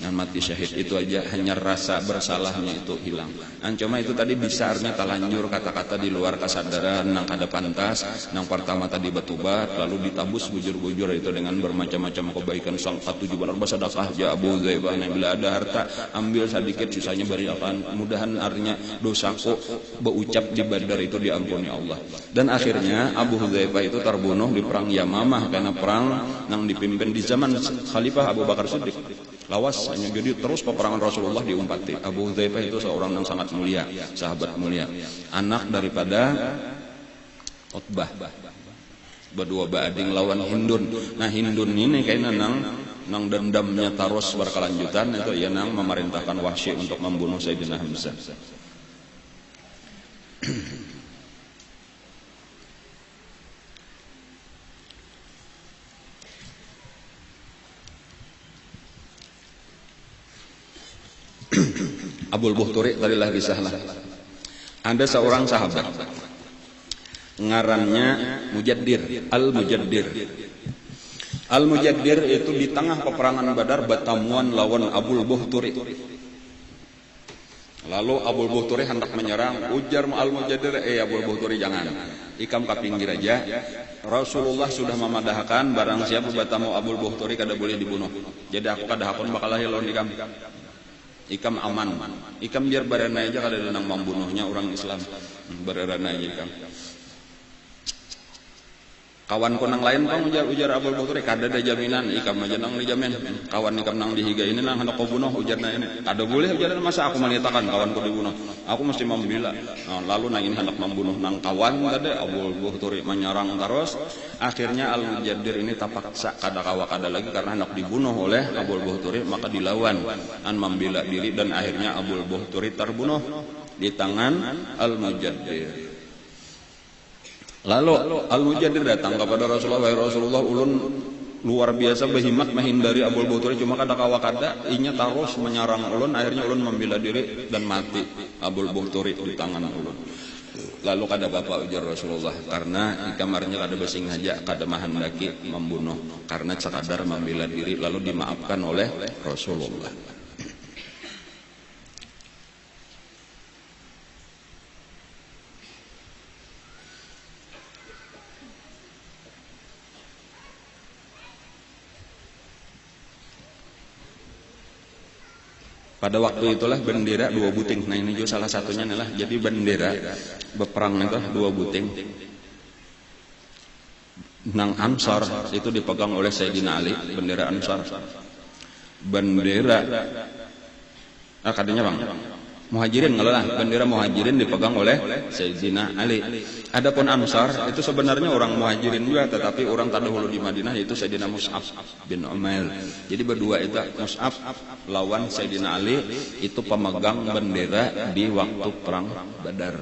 dan mati syahid. Itu aja, hanya rasa bersalahnya itu hilang. Cuma itu tadi besarnya talanjur kata-kata di luar kesadaran nang kada pantas, nang pertama tadi bertobat lalu ditabus bujur-bujur itu dengan bermacam-macam kebaikan, sang 7 bulan bersedekah aja Abu Hudzaifah, bila ada harta ambil sedikit sisanya berikan, mudahan artinya dosaku berucap di Badar itu diampuni Allah. Dan akhirnya Abu Hudzaifah itu terbunuh di perang Yamamah, karena perang yang dipimpin di zaman Khalifah Abu Bakar Siddiq. Lawas hanya jadi terus peperangan Rasulullah diumpati. Abu Hudzaifah itu seorang yang sangat mulia, sahabat mulia, anak daripada Utbah, berdua bading lawan Hindun. Nah Hindun ini kayaknya nang dendamnya terus berkelanjutan, itu ya nang memerintahkan Wahsy untuk membunuh Sayyidina Hamzah. Abul Buhturi tadilah kisahlah. Ada seorang sahabat ngarannya Mujaddir, Al-Mujaddir. Al-Mujaddir itu di tengah peperangan Badar bertamuan lawan Abul Buhturi. Lalu Abul Buhturi hendak menyerang, ujar Al-Mujaddir, Abul Buhturi jangan, ikam ke pinggir aja. Rasulullah sudah memadahkan barang siapa bertamu Abul Buhturi kada boleh dibunuh. Jadi aku kada hakun bakal lawan ikam. Ikam aman, ikam biar barana aja kada ada nang membunuhnya orang Islam, barana aja ikam. Kawan ko nang lain pang ujar Abul Buhturi, kada ada jaminan, ikam aja nang dijamin. Kawan ikam nang dihiga ini nang hendak ko bunuh, ujarna ini. Kada boleh ujar, masa aku menitakan kawan ko dibunuh. Aku mesti membela. Nah, lalu nang ini hendak membunuh nang kawan tadi, Abul Buhturi menyerang terus. Akhirnya Al-Mujaddir ini terpaksa kada kawa kada lagi karena hendak dibunuh oleh Abul Buhturi, maka dilawan dan membela diri, dan akhirnya Abul Buhturi terbunuh di tangan Al-Mujaddir. Lalu Al-Mujaddir datang kepada Rasulullah, wahai Rasulullah, ulun luar biasa berhimmat menghindari Abul Buhturi, cuma kada kawa kada inya terus menyerang ulun, akhirnya ulun membela diri dan mati Abul Buhturi di tangan ulun. Lalu kada bapak ujar Rasulullah, karena kamarnya kada besengaja, kada mahendaki membunuh, karena sekadar membela diri, lalu dimaafkan oleh Rasulullah. Pada waktu itulah bendera dua buting. Nah ini juga salah satunya adalah jadi bendera berperang itu dua buting. Nang Ansar itu dipegang oleh Sayyidina Ali, bendera Ansar. Bendera kadanya Bang. Muhajirin ngalah, bendera Muhajirin dipegang oleh Sayyidina Ali. Adapun Ansar itu sebenarnya orang Muhajirin juga, tetapi orang terdahulu di Madinah yaitu Sayyidina Mus'ab bin Umair. Jadi berdua itu Mus'ab lawan Sayyidina Ali itu pemegang bendera di waktu perang Badar.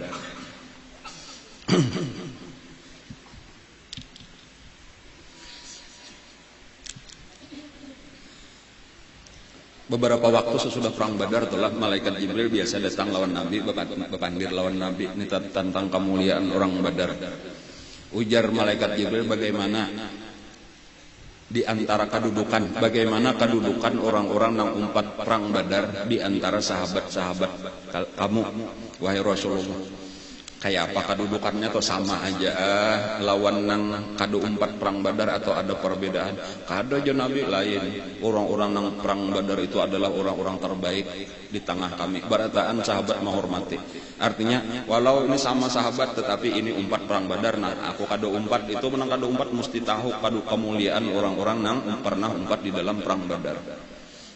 Beberapa waktu sesudah perang Badar telah malaikat Jibril biasa datang lawan Nabi, bepandir lawan Nabi ini tentang kemuliaan orang Badar. Ujar malaikat Jibril bagaimana di antara kedudukan, bagaimana kedudukan orang-orang yang umpat perang Badar di antara sahabat-sahabat kamu, wahai Rasulullah. Kayak apa kedudukannya atau sama aja lawan nang kado umpat perang Badar atau ada perbedaan? Kado aja Nabi lain. Orang-orang nang perang Badar itu adalah orang-orang terbaik di tengah kami. Barataan sahabat menghormati. Artinya walau ini sama sahabat tetapi ini umpat perang Badar. Nah aku kado umpat itu menang kado umpat mesti tahu kado kemuliaan orang-orang nang pernah umpat di dalam perang Badar.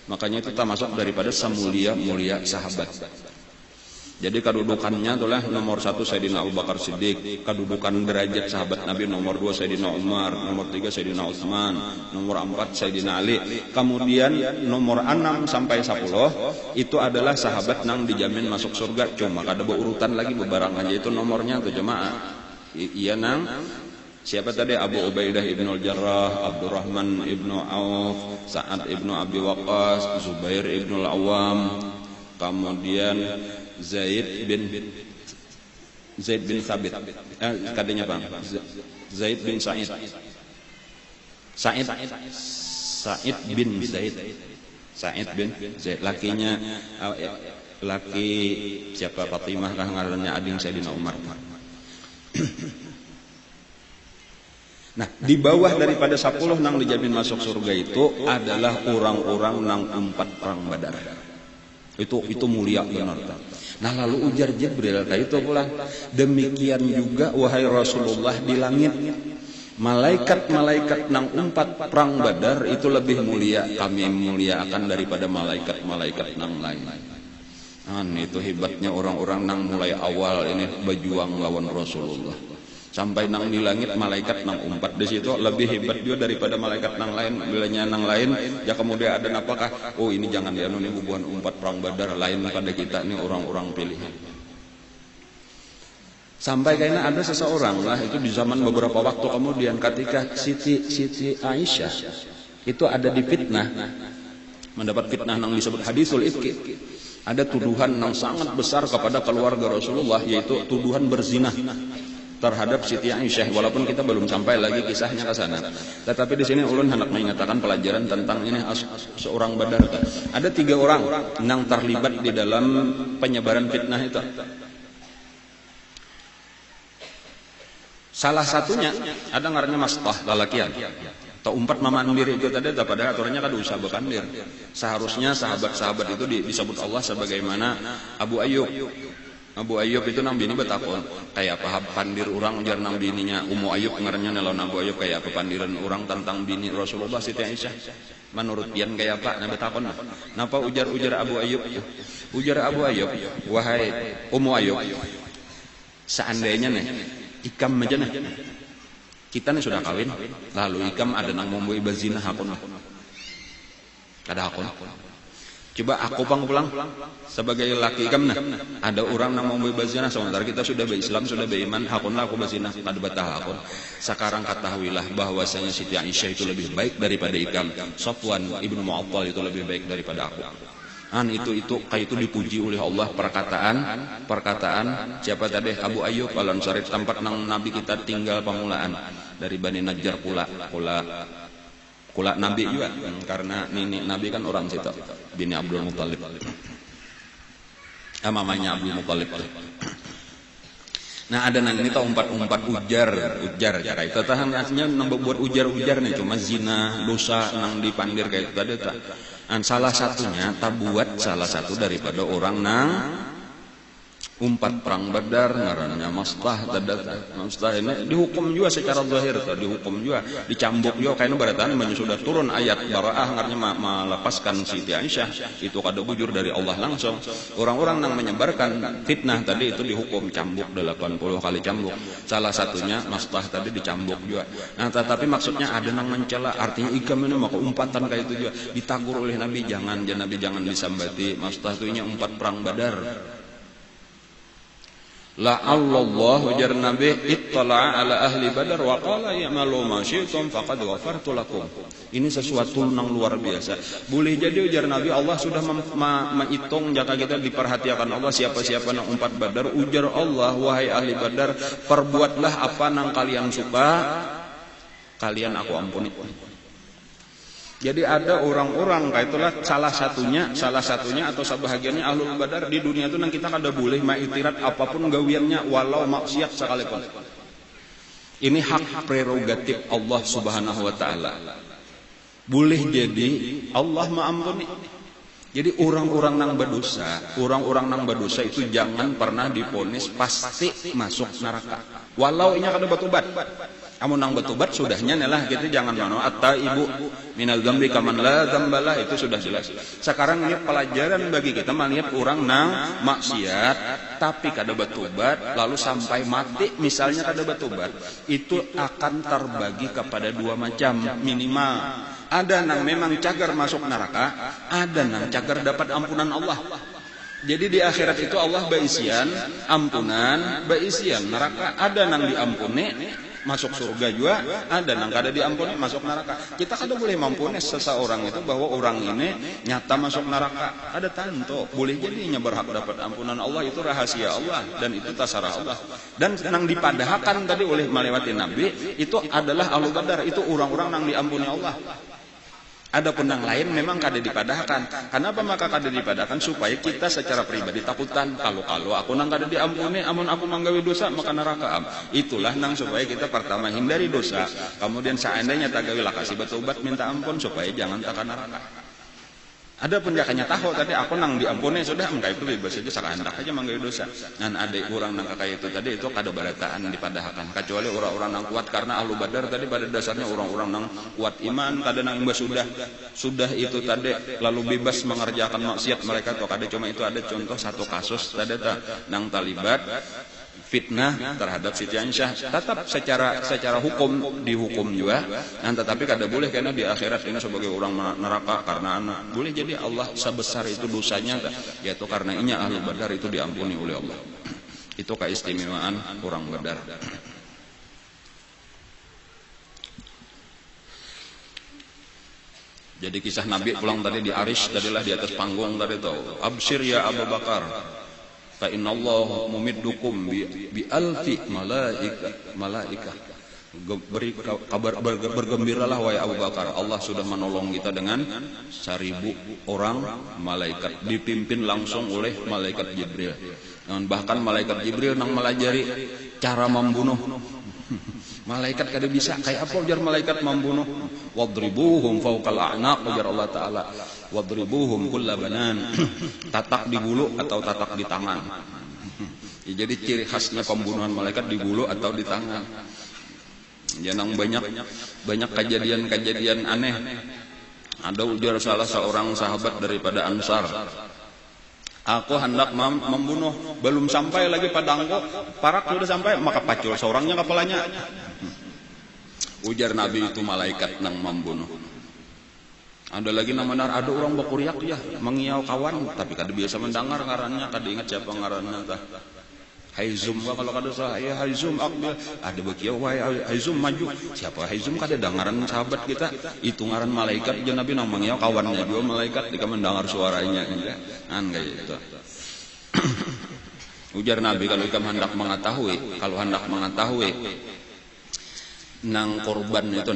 Makanya itu termasuk daripada semulia-mulia sahabat. Jadi kedudukannya itulah nomor 1 Sayyidina Abu Bakar Siddiq, kedudukan derajat sahabat Nabi nomor 2 Sayyidina Umar, nomor 3 Sayyidina Utsman, nomor 4 Sayyidina Ali. Kemudian nomor 6 sampai 10 itu adalah sahabat nang dijamin masuk surga. Cuma kada berurutan lagi bebarang aja itu nomornya tuh jemaah. Iya nang siapa tadi? Abu Ubaidah ibnu Al-Jarrah, Abdurrahman ibnu Auf, Sa'ad ibnu Abi Waqqas, Zubair ibnu Al-Awwam, kemudian Zaid bin Thabit, kadanya Bang, Zaid bin Sa'id bin Zaid, lakinya laki siapa? Fatimah kah ngarannya ading Sayyidina Umar. Nah, di bawah daripada 10 nang dijamin masuk surga itu adalah orang-orang nang umpat perang Badar. Itu mulia benar. Nah lalu ujar Jibril itu pula demikian juga wahai Rasulullah di langit malaikat-malaikat nang umpat perang Badar itu lebih mulia, kami muliakan daripada malaikat-malaikat nang lain. Itu hebatnya orang-orang nang mulai awal ini berjuang lawan Rasulullah. Sampai nang di langit malaikat nang umpat di situ lebih hebat juga daripada malaikat nang lain. Bilanya nang lain ya kemudian ada apakah? Oh ini jangan ya ini bubuhan umpat perang Badar lain pada kita ini orang-orang pilihan. Sampai kayaknya ada seseorang lah itu di zaman beberapa waktu kemudian ketika Siti Aisyah itu ada di fitnah, mendapat fitnah nang disebut hadisul ifki. Ada tuduhan nang sangat besar kepada keluarga Rasulullah yaitu tuduhan berzina terhadap Siti Aisyah, walaupun kita belum sampai lagi kisahnya ke sana. Tetapi di sini ulun hendak mengatakan pelajaran tentang ini seorang Badar. Ada 3 orang yang terlibat di dalam penyebaran fitnah itu. Salah satunya ada ngarannya Mastah lalakian. Atau umpat mamandir itu tadi pada aturannya kada usah bekandir. Seharusnya sahabat-sahabat itu disebut Allah sebagaimana Abu Ayyub. Abu Ayyub itu nang bini betakon kayak apa pandir orang ujar nang bininya Ummu Ayyub ngarannya nelon Abu Ayyub kayak apa pandiran orang tentang bini Rasulullah Siti Aisyah menurut pian kayak apa nah betakon napa ujar Abu Ayyub wahai Ummu Ayyub seandainya nih ikam aja nih kita nih sudah kawin lalu ikam ada nang membuat bazina hakun kada hakun. Coba aku pulang sebagai laki ikam nah ada orang yang mau berzina sementara kita sudah berislam sudah beriman hakunlah aku berzina kada batal hakun. Sekarang ketahuilah bahwasanya Siti Aisyah itu lebih baik daripada ikam, Safwan ibnu Mu'attal itu lebih baik daripada aku. Itu kayak itu dipuji oleh Allah perkataan siapa tadi Abu Ayyub Al-Ansari tempat nang Nabi kita tinggal pamulaan dari Bani Najjar kula Nabi juga karena nini Nabi kan orang situ bini Abdul Muthalib mamanya Abdul Muthalib. Nah ada nang ini tau umpat ujar kayak itu tahan aslinya nambah buat ujar nih cuma zina dosa nang dipandir kayak itu tadi tak Salah satunya tabuat salah satu daripada orang nang umpat perang Badar ngarannya Mastah. Mastah ini dihukum juga secara zahir, dihukum juga, dicambuk juga karena berarti sudah turun ayat Bara'ah ngarannya melepaskan Siti Aisyah itu kada bujur dari Allah langsung. Orang-orang yang menyebarkan fitnah tadi itu dihukum cambuk 80 kali cambuk. Salah satunya Mastah tadi dicambuk juga. Nah, tetapi maksudnya ada yang mencela, artinya ikam ini maka umpatan kayak itu juga ditagur oleh Nabi, jangan disambati. Mastah itu umpat perang Badar. La'allallah ujar Nabi ittala'a ala ahli Badar wa qala ya'malu ma syi'tum faqad ghafartu lakum. Ini sesuatu yang luar biasa. Boleh jadi ujar Nabi Allah sudah menghitung jika kita diperhatikan Allah siapa-siapa yang umpat Badar. Ujar Allah, wahai ahli Badar, perbuatlah apa yang kalian suka, kalian aku ampuni. Jadi ada orang-orang kayak itulah salah satunya atau sebahagiannya ahlul Badar di dunia itu nang kita kada boleh maiktirat apapun gawiannya walau maksiat sekalipun. Ini hak prerogatif Allah Subhanahu wa taala. Boleh jadi Allah mengampuni. Jadi orang-orang nang berdosa itu jangan pernah diponis pasti masuk neraka. Walau inya kada batubat. Amun nang betubat sudahnya nelah gitu, jangan mano at-taibu minal dzambi kaman la dzambalah, itu sudah jelas. Sekarang ini pelajaran bagi kita melihat orang nang maksiat tapi kada betubat lalu sampai mati misalnya kada betubat, itu akan terbagi kepada dua macam minimal. Ada nang memang cagar masuk neraka, ada nang cagar dapat ampunan Allah. Jadi di akhirat itu Allah baisian ampunan, baisian neraka. Ada nang diampuni masuk surga juga, ada nang kada diampuni masuk neraka. Kita kada boleh mampuni seseorang itu bahwa orang ini nyata masuk neraka. Ada tanto boleh jadinya berhak dapat ampunan Allah, itu rahasia Allah dan itu tasarah Allah. Dan nang dipadahkan tadi oleh melewati Nabi itu adalah Ahlul Badar, itu orang-orang nang diampuni Allah. Ada penang lain memang kada dipadahkan. Kenapa maka kada dipadahkan? Supaya kita secara pribadi takutan. Kalau aku nang kada diampuni, amun aku manggawi dosa maka neraka. Itulah nang supaya kita pertama hindari dosa. Kemudian seandainya tagawi lah kasih bertobat minta ampun supaya jangan takkan neraka. Ada penjakanya tahu tadi aku nang diampuni sudah enggak itu bebas saja sakahandak aja manggawi dosa. Dan ada orang nang kakak itu tadi itu kada barataan dipadahkan. Kecuali orang-orang nang kuat, karena Ahlu Badar tadi pada dasarnya orang-orang nang kuat iman, kada nang imbas sudah itu tadi lalu bebas mengerjakan maksiat mereka atau kada. Cuma itu ada contoh satu kasus tadi nang talibat fitnah terhadap Siti Aisyah, tetap secara hukum dihukum juga, tetapi kada boleh karena di akhirat ini sebagai orang neraka karena anak. Boleh jadi Allah sebesar itu dosanya, yaitu karena inya Ahlul Badar itu diampuni oleh Allah. Itu keistimewaan orang Badar. Jadi kisah Nabi pulang tadi di Arish tadilah di atas panggung tadi tuh. Absyir ya Abu Bakar, fa innallaha mumiddukum bi alfi malaika. Beri kabar bergembiralah wahai Abu Bakar, Allah sudah menolong kita dengan 1000 orang malaikat dipimpin langsung oleh malaikat Jibril. Dan bahkan malaikat Jibril nang melajari cara membunuh. Malaikat kada bisa kayak apa ujar malaikat membunuh. Wadribuhum fawqal a'naq ujar Allah taala. Wadribuhum kulla banan. Tatak di bulu atau tatak di tangan. Ya, jadi ciri khasnya pembunuhan malaikat di bulu atau di tangan. Jangan banyak kejadian-kejadian aneh. Ada ujar salah seorang sahabat daripada Ansar. Aku hendak membunuh, belum sampai lagi padangku, parak sudah sampai, maka pacul seorangnya kepalanya. Ujar Nabi itu malaikat nang membunuh. Ada lagi namanya ada orang bakuriak ya, mengiau kawan, tapi kada biasa mendengar ngarannya, kada ingat siapa ngarannya tah. Haizum kalau kada salah, ya Haizum akbil. Ada bekiau wahai Haizum maju. Siapa Haizum kada dengaran sahabat kita. Itu ngaran malaikat jeung Nabi nang mengiau kawannya dua malaikat jika mendengar suaranya enggak. Kayak itu. Ujar Nabi kalau hendak mengetahui nang korban itu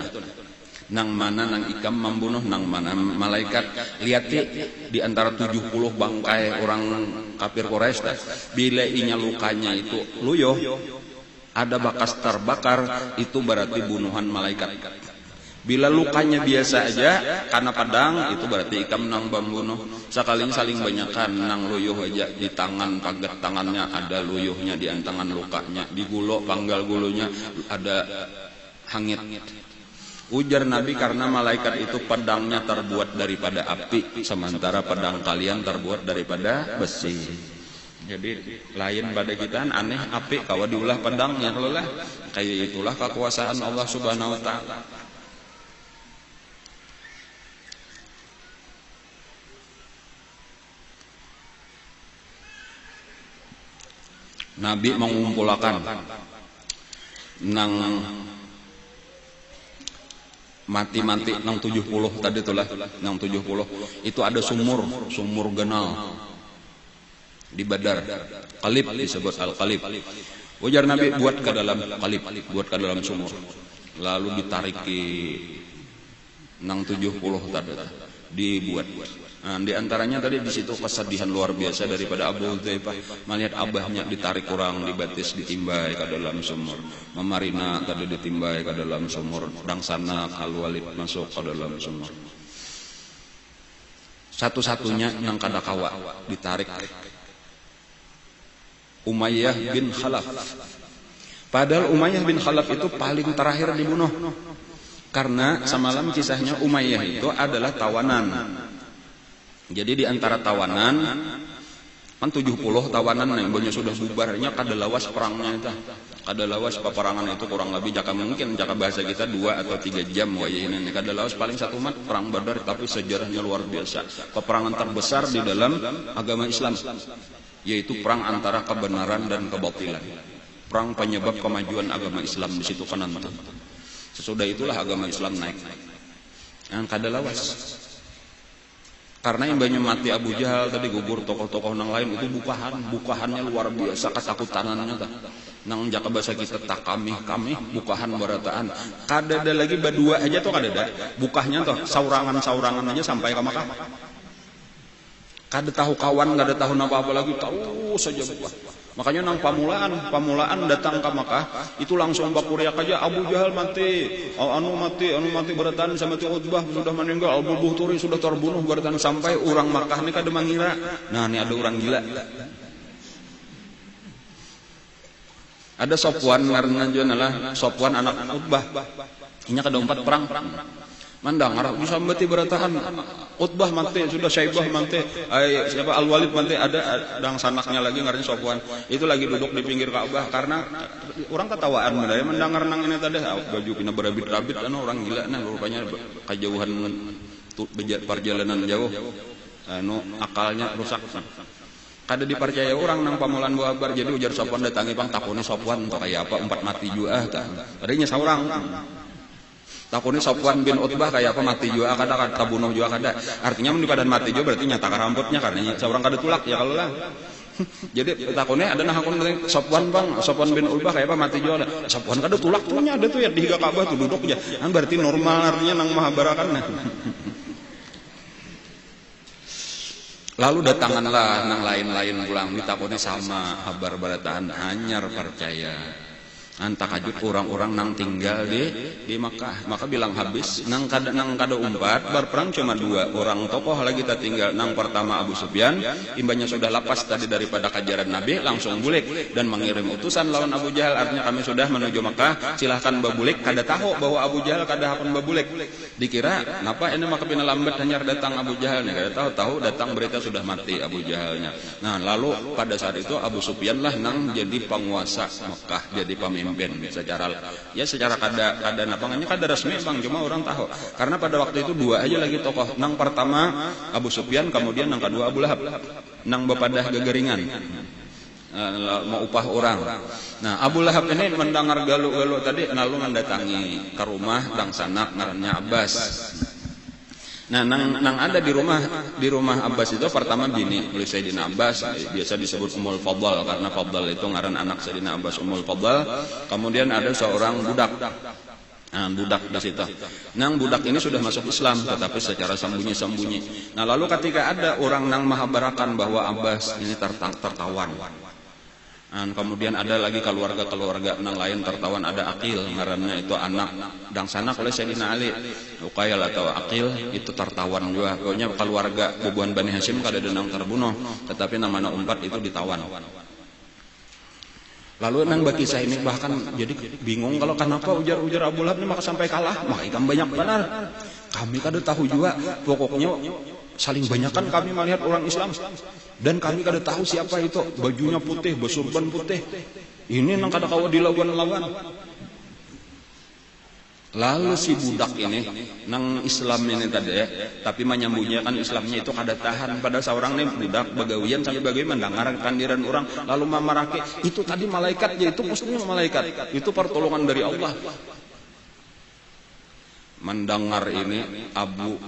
nang mana nang ikam membunuh nang mana malaikat. Lihat di antara 70 bangkai orang kafir Quraisy bila inya lukanya itu luyuh ada bekas terbakar, itu berarti bunuhan malaikat. Bila lukanya biasa aja karena padang, itu berarti ikam nang bambunuh. Sekalinya saling banyakan nang luyuh aja di tangan, pagat tangannya ada luyuhnya, di antangan lukanya, di gulo panggal gulunya ada hangit. Ujar Nabi, karena malaikat itu pedangnya terbuat daripada api, sementara pedang kalian terbuat daripada besi. Jadi lain pada kita aneh api kawa diulah pedangnya lah. Kayak itulah kekuasaan Allah Subhanahu wa taala. Nabi mengumpulkan nang mati-mati nang 70 tadi itulah, nang 70 itu ada sumur genal di Badar. Qalib disebut al-qalib. Ujar Nabi, buat ke dalam qalib, buat ke dalam sumur. Lalu ditarik ke nang 70 tadi dibuat. Nah, di antaranya tadi di situ kesedihan luar biasa daripada Abu Hudzaifah melihat abahnya ditarik kurang, dibatis, ditimbai ke dalam sumur. Memarina tadi ditimbai ke dalam sumur. Dang sana Al-Walid masuk ke dalam sumur. Satu-satunya yang kada kawa ditarik Umayyah bin Khalaf. Padahal Umayyah bin Khalaf itu paling terakhir dibunuh. Karena semalam kisahnya Umayyah itu adalah tawanan. Jadi di antara tawanan kan 70 tawanan yang banyak sudah bubarnya kada lawas perangnya itu. Kada lawas peperangan itu kurang lebih jaka mungkin jaka bahasa kita 2 atau 3 jam wayah ini. Kada lawas paling 1 mat perang Badar, tapi sejarahnya luar biasa. Peperangan terbesar di dalam agama Islam, yaitu perang antara kebenaran dan kebatilan. Perang penyebab kemajuan agama Islam di situ kan nanti. Sesudah itulah agama Islam naik. Yang kada lawas. Karena yang banyak mati Abu Jahal tadi gugur tokoh-tokoh nang lain itu bukahannya luar biasa ketakutanannya tah. Nang jaka bahasa kita tak kami bukahan barataan. Kada ada lagi berdua aja tuh kada ada. Bukahnya tuh saurangan aja sampai ke Makkah. Kada tahu kawan, kada tahu apa-apa lagi, tahu saja bukah. Makanya nang pamulaan datang ke Makkah itu langsung bakuriak aja Abu Jahal mati, anu mati beratan sama Utbah sudah meninggal, Abu Buhturi sudah terbunuh beratan, sampai orang Makkah ini kada mengira. Nah, ini ada orang gila. Ada Sofwan ngaranna adalah Sofwan anak Utbah. Ini kada 4 perang. Mandang arah bisa mati beratahan Utbah mati, sudah Syaibah mati, siapa Al-Walid mati, ada dang sanaknya lagi ngarannya Sofwan. Itu lagi duduk di pinggir Ka'bah karena orang ketawaan benar mendengar nang ini tadi baju kena berabit-rabit anu orang gila nah rupanya kejauhan perjalanan jauh anu akalnya rusak. Kada dipercaya orang nang pamulan buabar, jadi ujar Sofwan datangi pang takuni Sofwan untuk kayak apa 4 mati juga tadinya saurang. Takuni Sofwan bin Utbah kayak apa mati juga kada tabunuh juga kada. Artinya mun dipadahan mati juga berarti nyata rambutnya karena seorang kada tulak ya kalau lah. Jadi takune ada nah hakun Sofwan bang, Sofwan bin Utbah kayak apa mati juga. Sofwan kada tulak tuhnya ada tuh ya di higa Ka'bah tuh duduk aja. Kan berarti normal artinya nang Mahabharatan. Lalu datanganlah nang lain-lain pulang ditakuni sama habar barataan hanyar percaya. Antakajut orang-orang nang tinggal di Makkah, maka bilang habis nang kada umpat berperang cuma 2 orang tokoh lagi kita tinggal. Nang pertama Abu Sufyan, imbanya sudah lepas tadi daripada kajaran Nabi, langsung bulik dan mengirim utusan lawan Abu Jahal, artinya kami sudah menuju Makkah, silahkan babulik. Kada tahu bahwa Abu Jahal kada hapan babulik, dikira kenapa ini maka pina lambat hanyar datang Abu Jahalnya, kada tahu datang berita sudah mati Abu Jahalnya. Nah lalu pada saat itu Abu Sufyan lah nang jadi penguasa Makkah, jadi pemimpin secara kada napangannya kada resmi bang, cuma orang tahu karena pada waktu itu 2 aja lagi tokoh. Nang pertama Abu Sufyan, kemudian nang kedua Abu Lahab, nang bepadah gegeringan mau upah orang. Nah Abu Lahab ini mendengar galu-galu tadi lalu mendatangi ke rumah dang sanak ngarannya Abbas. Nah, nang ada di rumah Abbas itu pertama bini oleh Sayyidina Abbas, biasa disebut Ummul Fadl karena Fadl itu ngaran anak Sayyidina Abbas Ummul Fadl. Kemudian ada seorang budak. Nah, budak di situ. Nang budak ini sudah masuk Islam tetapi secara sembunyi-sembunyi. Nah, lalu ketika ada orang nang mahabarakan bahwa Abbas ini tertawan. Kemudian ada lagi keluarga nang lain tertawan ada Aqil ngaranna itu anak dangsanak oleh Sayyidina Ali. Uqayl atau Aqil itu tertawan juga. Pokoknya keluarga bubuhan Bani Hashim kada denang terbunuh, tetapi namanya Umpat itu ditawan. Lalu nang bagi kisah ini bahkan jadi bingung kalau kenapa ujar Abu Lahab ini maka sampai kalah. Maka ikan banyak benar. Kami kada tahu juga. Pokoknya saling banyakkan kami melihat orang Islam. Dan kami kada tahu siapa itu. Bajunya putih, bersurban putih. Ini nang kada kawa dilawan-lawan. Lalu si budak ini nang Islam ini tadi ya, tapi menyembunyikan Islamnya itu kada tahan pada seorang nih budak bagawian sampai bagaimana mendengar kandiran orang lalu mamarake itu tadi malaikat ya itu maksudnya malaikat itu pertolongan dari Allah. Mendengar ini Abu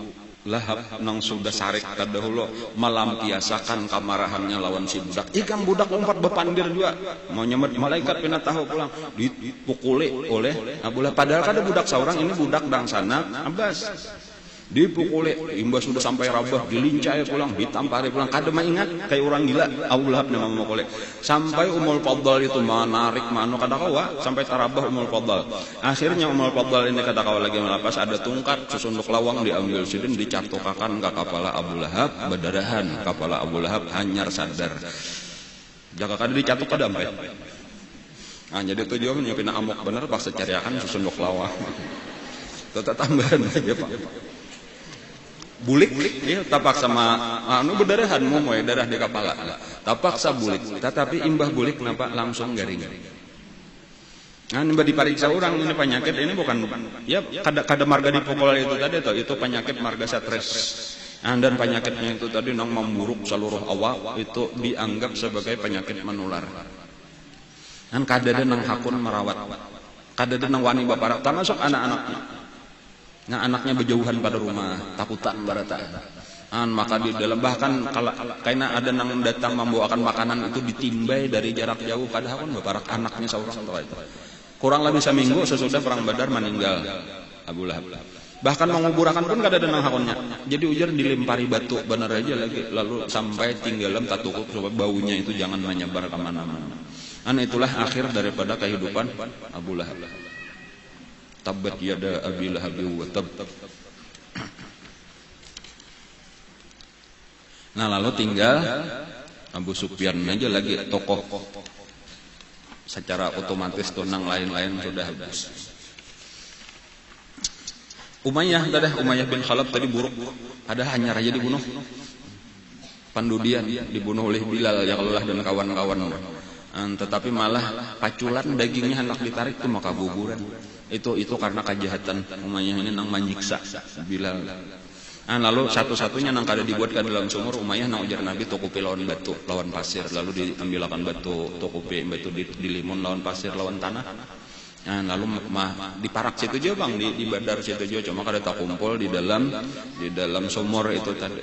Lahab nang sudah sarik terdahulu melampiasakan kamarahannya lawan si budak. Ikan budak Umpat bepandir juga mau nyemet malaikat pina tahu pulang dipukuli oleh Abu Lahab. Padahal kada budak seorang ini budak dangsana Abbas. Dipukuli imbas sudah sampai Rabah dilincai pulang ditampari pulang kada maingat kayak orang gila Abu Lahab nama memukuli sampai Ummul Fadl itu menarik mano kada kawa sampai Tarabah Ummul Fadl. Akhirnya Ummul Fadl ini kada kawa lagi melapas ada tungkat sesunduk lawang diambil sidin dicatukakan ke kepala Abu Lahab berdarahan kepala Abu Lahab hanyar sadar jaka kada dicatuk kada sampai. Jadi tujuannya pina amok bener pas secariakan sesunduk lawang. Tetap tambahan aja Pak. Bulik ya tapak sama berdarahan momoy darah di kepala tapak sa bulik tetapi imbah bulik kenapa langsung garing. Imbah dipariksa orang ini penyakit ini bukan ya kada marga dipukul itu tadi itu penyakit marga stres. Dan penyakitnya itu tadi nang memburuk seluruh awak itu dianggap sebagai penyakit menular. Dan kada nang hakun merawat kada nang wani baparak termasuk anak-anaknya. Nah anaknya berjauhan pada rumah takutan barata maka di dalam bahkan karena ada nang datang membawakan makanan itu ditimbai dari jarak jauh padahal kan baparak anaknya seorang itu kurang lebih seminggu sesudah perang Badar meninggal Abu Lahab. Bahkan menguburakan pun kada ada nang hakonnya jadi ujar dilempari batu benar aja lagi lalu sampai tinggalam tak cukup supaya baunya itu jangan menyebar kemana-mana. Itulah akhir daripada kehidupan Abu Lahab. Tabbat yada Abi Lahab wa tab. Nah lalu tinggal Abu Sufyan aja lagi tokoh secara otomatis tunang lain-lain sudah habis. Umayyah bin Khalaf tadi buruk ada hanya raja dibunuh. Pandudian dibunuh oleh Bilal yang lelah dan kawan-kawan. Tetapi malah paculan dagingnya hendak ditarik itu maka guguran. Itu karena kejahatan Umayyah ini nang menyiksa Bilal. Lalu satu-satunya nang kada dibuat ke dalam sumur Umayyah nang ujar Nabi tokupi lawan batu lawan pasir lalu diambilakan batu tokupi batu dilimun lawan pasir lawan tanah. Lalu diparak situ aja bang di Badar situ aja cuma kada tak kumpul di dalam sumur itu tadi.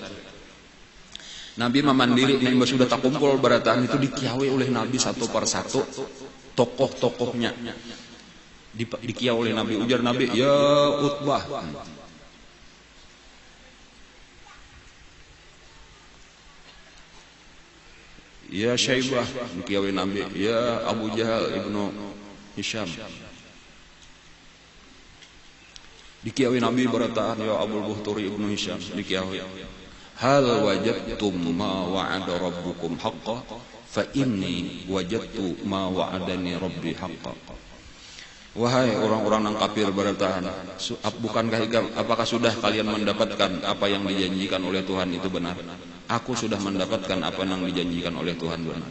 Nabi memandiri yang sudah tak kumpul barataan itu dikiawi oleh Nabi satu persatu tokoh-tokohnya. Dikiau oleh Nabi ujar Nabi ya Utbah ya Syaibah dikiau Nabi ya Abu Jahal ibnu Hisham dikiau Nabi barataan ya Abu Buhturi ibnu Hisham dikiau hal wajadtum ma wa'ada rabbukum haqqan fa inni wajadtu ma wa'adani rabbi haqqan. Wahai orang-orang nang kafir bertahan, bukankah apakah sudah kalian mendapatkan apa yang dijanjikan oleh Tuhan itu benar? Aku sudah mendapatkan apa yang dijanjikan oleh Tuhan benar.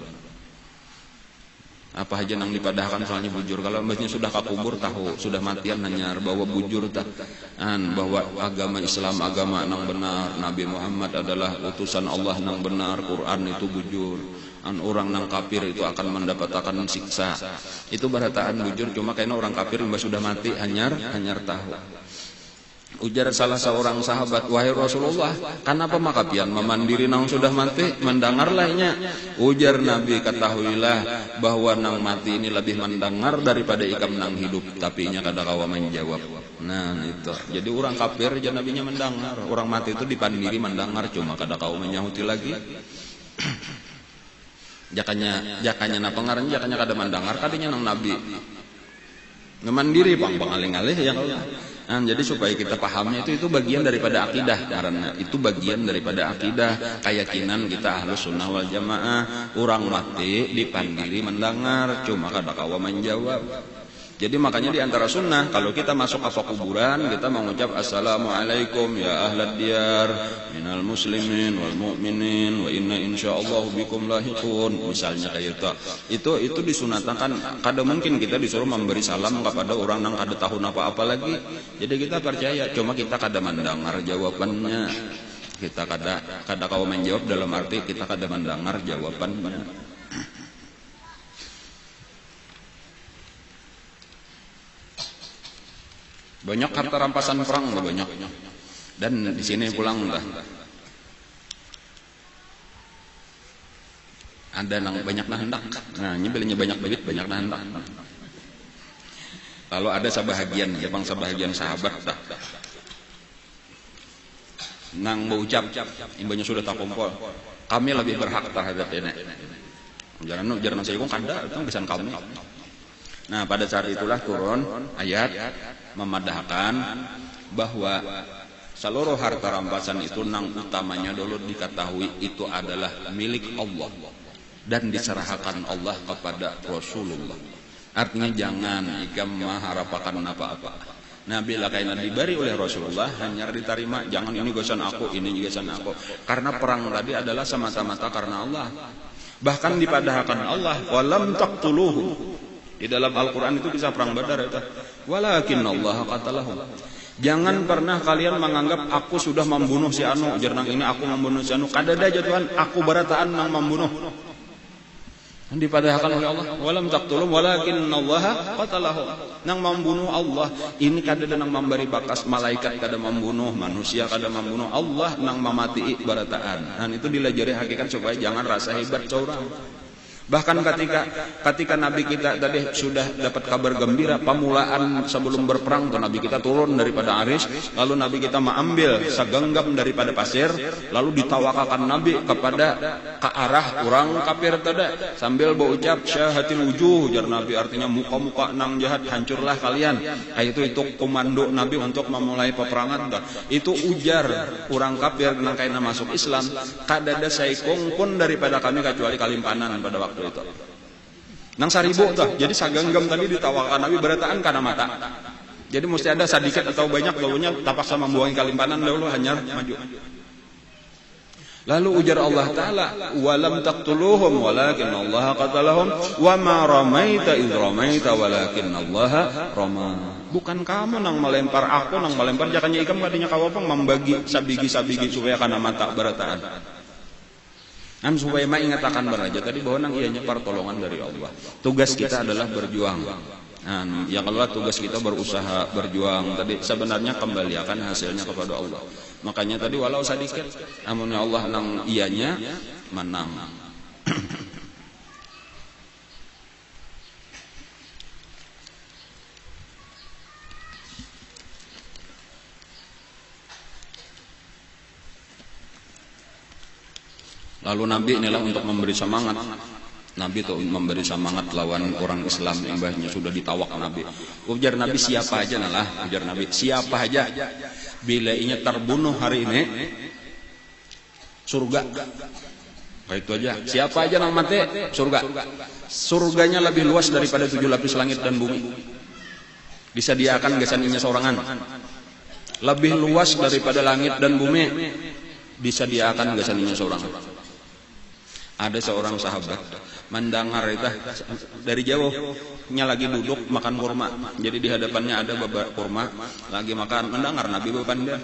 Apa aja nang dipadahkan soalnya bujur. Kalau mbaknya sudah kakubur tahu, sudah matian nanyar bahwa bujur bahwa agama Islam agama nang benar, Nabi Muhammad adalah utusan Allah nang benar, Quran itu bujur. Orang nang kafir itu akan mendapatkan siksa. Itu barataan bujur cuma karena orang kafir mbak sudah mati hanyar tahu. Ujar salah seorang sahabat, wahai Rasulullah, kenapa makapian memandiri nang sudah mati mendengarlahnya. Ujar Nabi, ketahuilah bahwa nang mati ini lebih mendengar daripada ikam nang hidup. Tapi nya kada kawa menjawab. Nah itu. Jadi orang kafir aja nabinya mendengar. Orang mati itu dipandiri mendengar cuma kada kawa menyahuti lagi. jakanya na pengaran jakanya kada mandangar kadinya nang nabi ngemandiri pang pangalih-alih yang nah, jadi supaya kita pahamnya itu bagian daripada akidah karena itu bagian daripada akidah keyakinan kita ahlus sunnah wal jamaah orang mati dipandiri mendengar cuma kada kawa menjawab. Jadi makanya di antara sunnah kalau kita masuk ke kuburan kita mengucap assalamualaikum ya ahlad diyar minal muslimin wal mu'minin wa inna insyaallah bikum lahiqun misalnya kayak itu disunatkan. Kada mungkin kita disuruh memberi salam kepada orang yang kada tahu apa-apa lagi. Jadi kita percaya cuma kita kada mendengar jawabannya. Kita kada kau menjawab dalam arti kita kada mendengar jawabannya. Banyak harta rampasan perang banyak. Dan di sini pulang dah. Ada nang banyak nah hendak. Nah, ini belinya banyak duit, banyak nah hendak. Lalu ada sabahagian, Jepang sabahagian sahabat dah. Nang mau ucap, imbanya sudah tak kumpul. Kami lebih berhak terhadap ini. Jangan saya kong kada, itu bisan kami. Nah, pada saat itulah turun ayat memadahkan bahwa seluruh harta rampasan itu nang utamanya dulu diketahui itu adalah milik Allah dan diserahkan Allah kepada Rasulullah. Artinya jangan ikam mengharapkan apa-apa. Nah, bila kainan diberi oleh Rasulullah hanya diterima, jangan ini gosan aku, ini gosan aku. Karena perang tadi adalah semata-mata karena Allah. Bahkan dipadahkan Allah, walam taqtuluhu. Di dalam Al-Quran itu bisa perang Badar itu. Walakinnallaha qatalahum. Jangan pernah kalian menganggap aku sudah membunuh si anu, jernang ini aku membunuh si anu. Kada ada jatuhan aku barataan nang membunuh. Dipadahkan oleh Allah, walam taqtulum walakinnallaha qatalahum. Nang membunuh Allah, ini kada nang memberi bakas malaikat kada membunuh, manusia kada membunuh, Allah nang memati barataan. Dan itu dilajari hakikat supaya jangan rasa hebat seorang. Bahkan ketika Nabi kita tadi sudah dapat kabar gembira pamulaan sebelum berperang tuh Nabi kita turun daripada Aris, lalu Nabi kita mengambil segenggam daripada pasir, lalu ditawakakan Nabi kepada ke arah orang kafir tadi sambil berucap syahatil wujuh, jar Nabi artinya muka-muka nang jahat hancurlah kalian. Itu komando Nabi untuk memulai peperangan tuh. Itu ujar orang kafir nang kaina masuk Islam, kada ada saikong pun daripada kami kecuali kalimpanan pada waktu itu. Nang seribu tuh, jadi sagenggam tadi ditawakan Nabi berataan karena mata. Jadi mesti ada sedikit atau banyak dulunya tapak sama membuangi kalimpanan dulu hanya maju. Lalu ujar Allah Ta'ala, walam taqtuluhum walakinnallaha qatalahum wa ma ramaita idh ramaita walakinnallaha rama. Bukan kamu nang melempar aku nang melempar jakanya ikam kadinya kawapang membagi sabigi-sabigi supaya kana mata berataan. Supaya mengatakan beraja tadi bahwa nang ianya pertolongan dari Allah. Tugas kita adalah berjuang. Ya kalau tugas kita berusaha berjuang tadi sebenarnya kembalikan hasilnya kepada Allah. Makanya tadi walau sedikit, namun Allah nang ianya menang. Lalu Nabi inilah untuk memberi semangat. Nabi itu memberi semangat lawan orang Islam yang banyak sudah ditawak Nabi. Ujar Nabi siapa aja nalah, ujar Nabi siapa aja bila inya terbunuh hari ini surga. Itu aja. Siapa aja nang mati surga. Surganya lebih luas daripada 7 lapis langit dan bumi. Disediakan gesaninya sorangan. Lebih luas daripada langit dan bumi. Disediakan gesaninya sorangan. Ada seorang sahabat mendengar itu dari jauh nya lagi duduk makan kurma. Jadi di hadapannya ada babat kurma lagi makan, mendengar Nabi berbanda.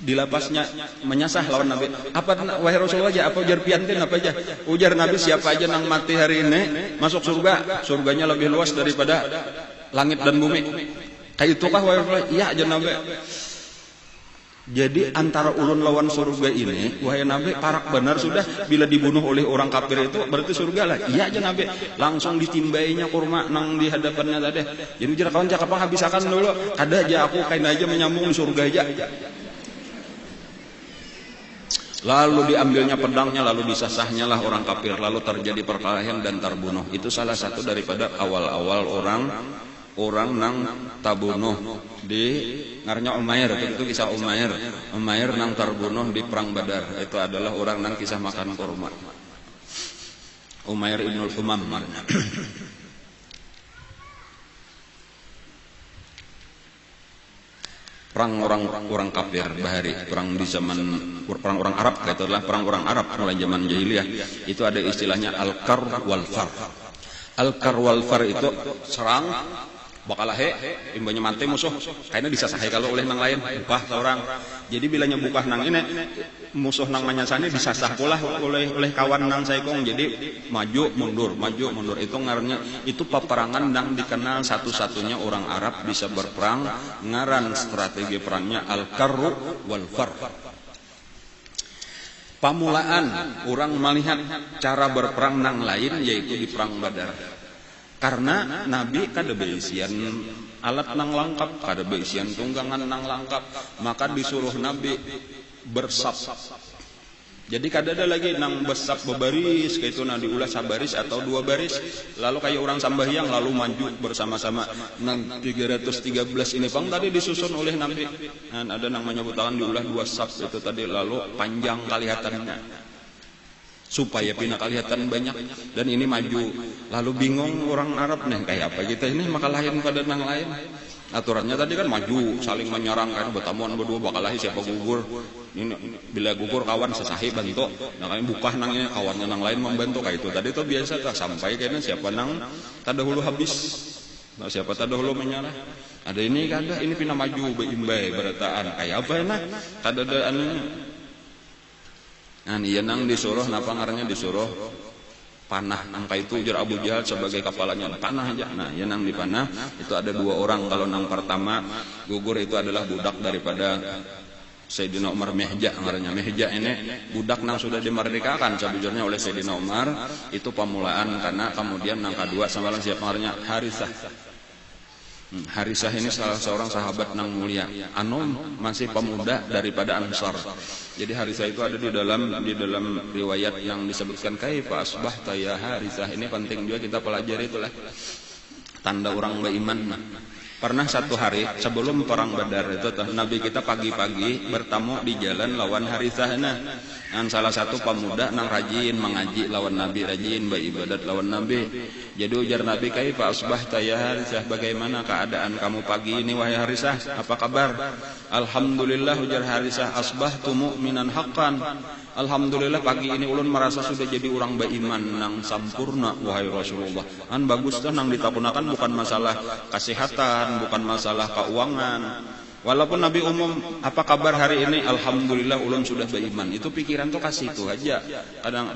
Di lapasnya menyasah lawan Nabi. Apa wahai Rasulullah aja apa ujar piantin apa aja? Ujar Nabi siapa aja nang mati hari ini masuk surga. Surganya lebih luas daripada langit dan bumi. Kayak itu kah wahai Rasulullah? Iya aja Nabi. Jadi antara ulun lawan surga ini, wahai Nabi, parak benar sudah bila dibunuh oleh orang kafir itu berarti surga lah. Iya aja Nabi, langsung ditimbainya kurma nang di hadapannya tadi. Jadi ujar kawan cakap habisakan dulu, ada aja aku kain aja menyambung di surga aja. Lalu diambilnya pedangnya, lalu disasahnya lah orang kafir, lalu terjadi perkelahian dan terbunuh. Itu salah satu daripada awal-awal orang nang tabunuh di ngarnya Umair. Itu kisah Umair nang terbunuh di perang Badar. Itu adalah orang nang kisah makan kurma. Umair ibnul Humam. Perang orang kafir bahari, perang di zaman perang orang Arab, itu adalah perang orang Arab mulai zaman jahiliyah. Itu ada istilahnya al-kar wal far. Al-kar wal far itu serang bakalahe imbanya mati musuh kayaknya disasahi kalau oleh nang lain bukah seorang. Jadi bilanya bukah nang ini musuh nang manyasane disasah pula oleh kawan nang saikong. Jadi maju mundur itu ngarannya, itu peperangan nang dikenal satu-satunya orang Arab bisa berperang. Ngaran strategi perangnya al-karru wal far. Pamulaan orang melihat cara berperang nang lain yaitu di perang Badar. Karena Nabi kada beisian alat nang lengkap, kada beisian tunggangan nang lengkap, maka disuruh Nabi bersap. Jadi kada ada lagi nang besap bebaris, kayak itu nang diulas sabaris atau 2 baris, lalu kayak orang sambahyang lalu maju bersama-sama. Nang 313 ini pang tadi disusun oleh Nabi. Dan ada nang menyebutkan diulah 2 sap itu tadi, lalu panjang kelihatannya supaya pina kelihatan banyak, dan ini maju. Lalu bingung orang Arab nih kayak apa kita ini maka lain pada nang lain. Aturannya tadi kan maju saling menyerang kan, bertamuan berdua bakalahi siapa gugur. Ini bila gugur kawan sesahi bantu. Nah kami bukah nangnya kawannya nang lain membantu kayak itu. Tadi tuh biasa tak sampai kayaknya siapa nang tadahulu habis. Nah siapa tadahulu menyerah. Ada ini kada, ini pina maju beimbai berataan kayak apa nah? Kada ada anunya. Nah, iya nang disuruh, napa ngarannya disuruh panah. Angka itu ujar Abu Jahal sebagai kepalanya, panah aja. Nah, iya nang dipanah, itu ada 2 orang. Kalau nang pertama gugur itu adalah budak daripada Sayyidina Umar, Mehja ngarannya. Mehja ini budak nang sudah dimerdekakan sebujurnya oleh Sayyidina Umar. Itu pamulaan, karena kemudian nang kedua sama lang siapa ngarannya Harithah. Harithah ini salah seorang sahabat nang mulia, masih pemuda daripada Ansar. Jadi Harithah itu ada di dalam riwayat yang disebutkan kaifa asbahta ya Harithah. Ini penting juga kita pelajari, itulah tanda orang beriman. Pernah satu hari sebelum perang Badar itu Nabi kita pagi-pagi bertamu di jalan lawan Harithah. Dan salah satu pemuda nang rajin mengaji lawan Nabi, rajin beribadat lawan Nabi. Jadi ujar Nabi, kaifa asbahta ya Harithah, bagaimana keadaan kamu pagi ini wahai Harithah, apa kabar? Alhamdulillah ujar Harithah, asbahtu mu'minan haqqan. Alhamdulillah pagi ini ulun merasa sudah jadi orang beriman nang sampurna wahai Rasulullah. An bagus dah nang ditapunakan bukan masalah kesehatan, bukan masalah keuangan. Walaupun Nabi umum, apa kabar hari ini? Alhamdulillah ulun sudah beriman. Itu pikiran tuh kasih itu aja. Kadang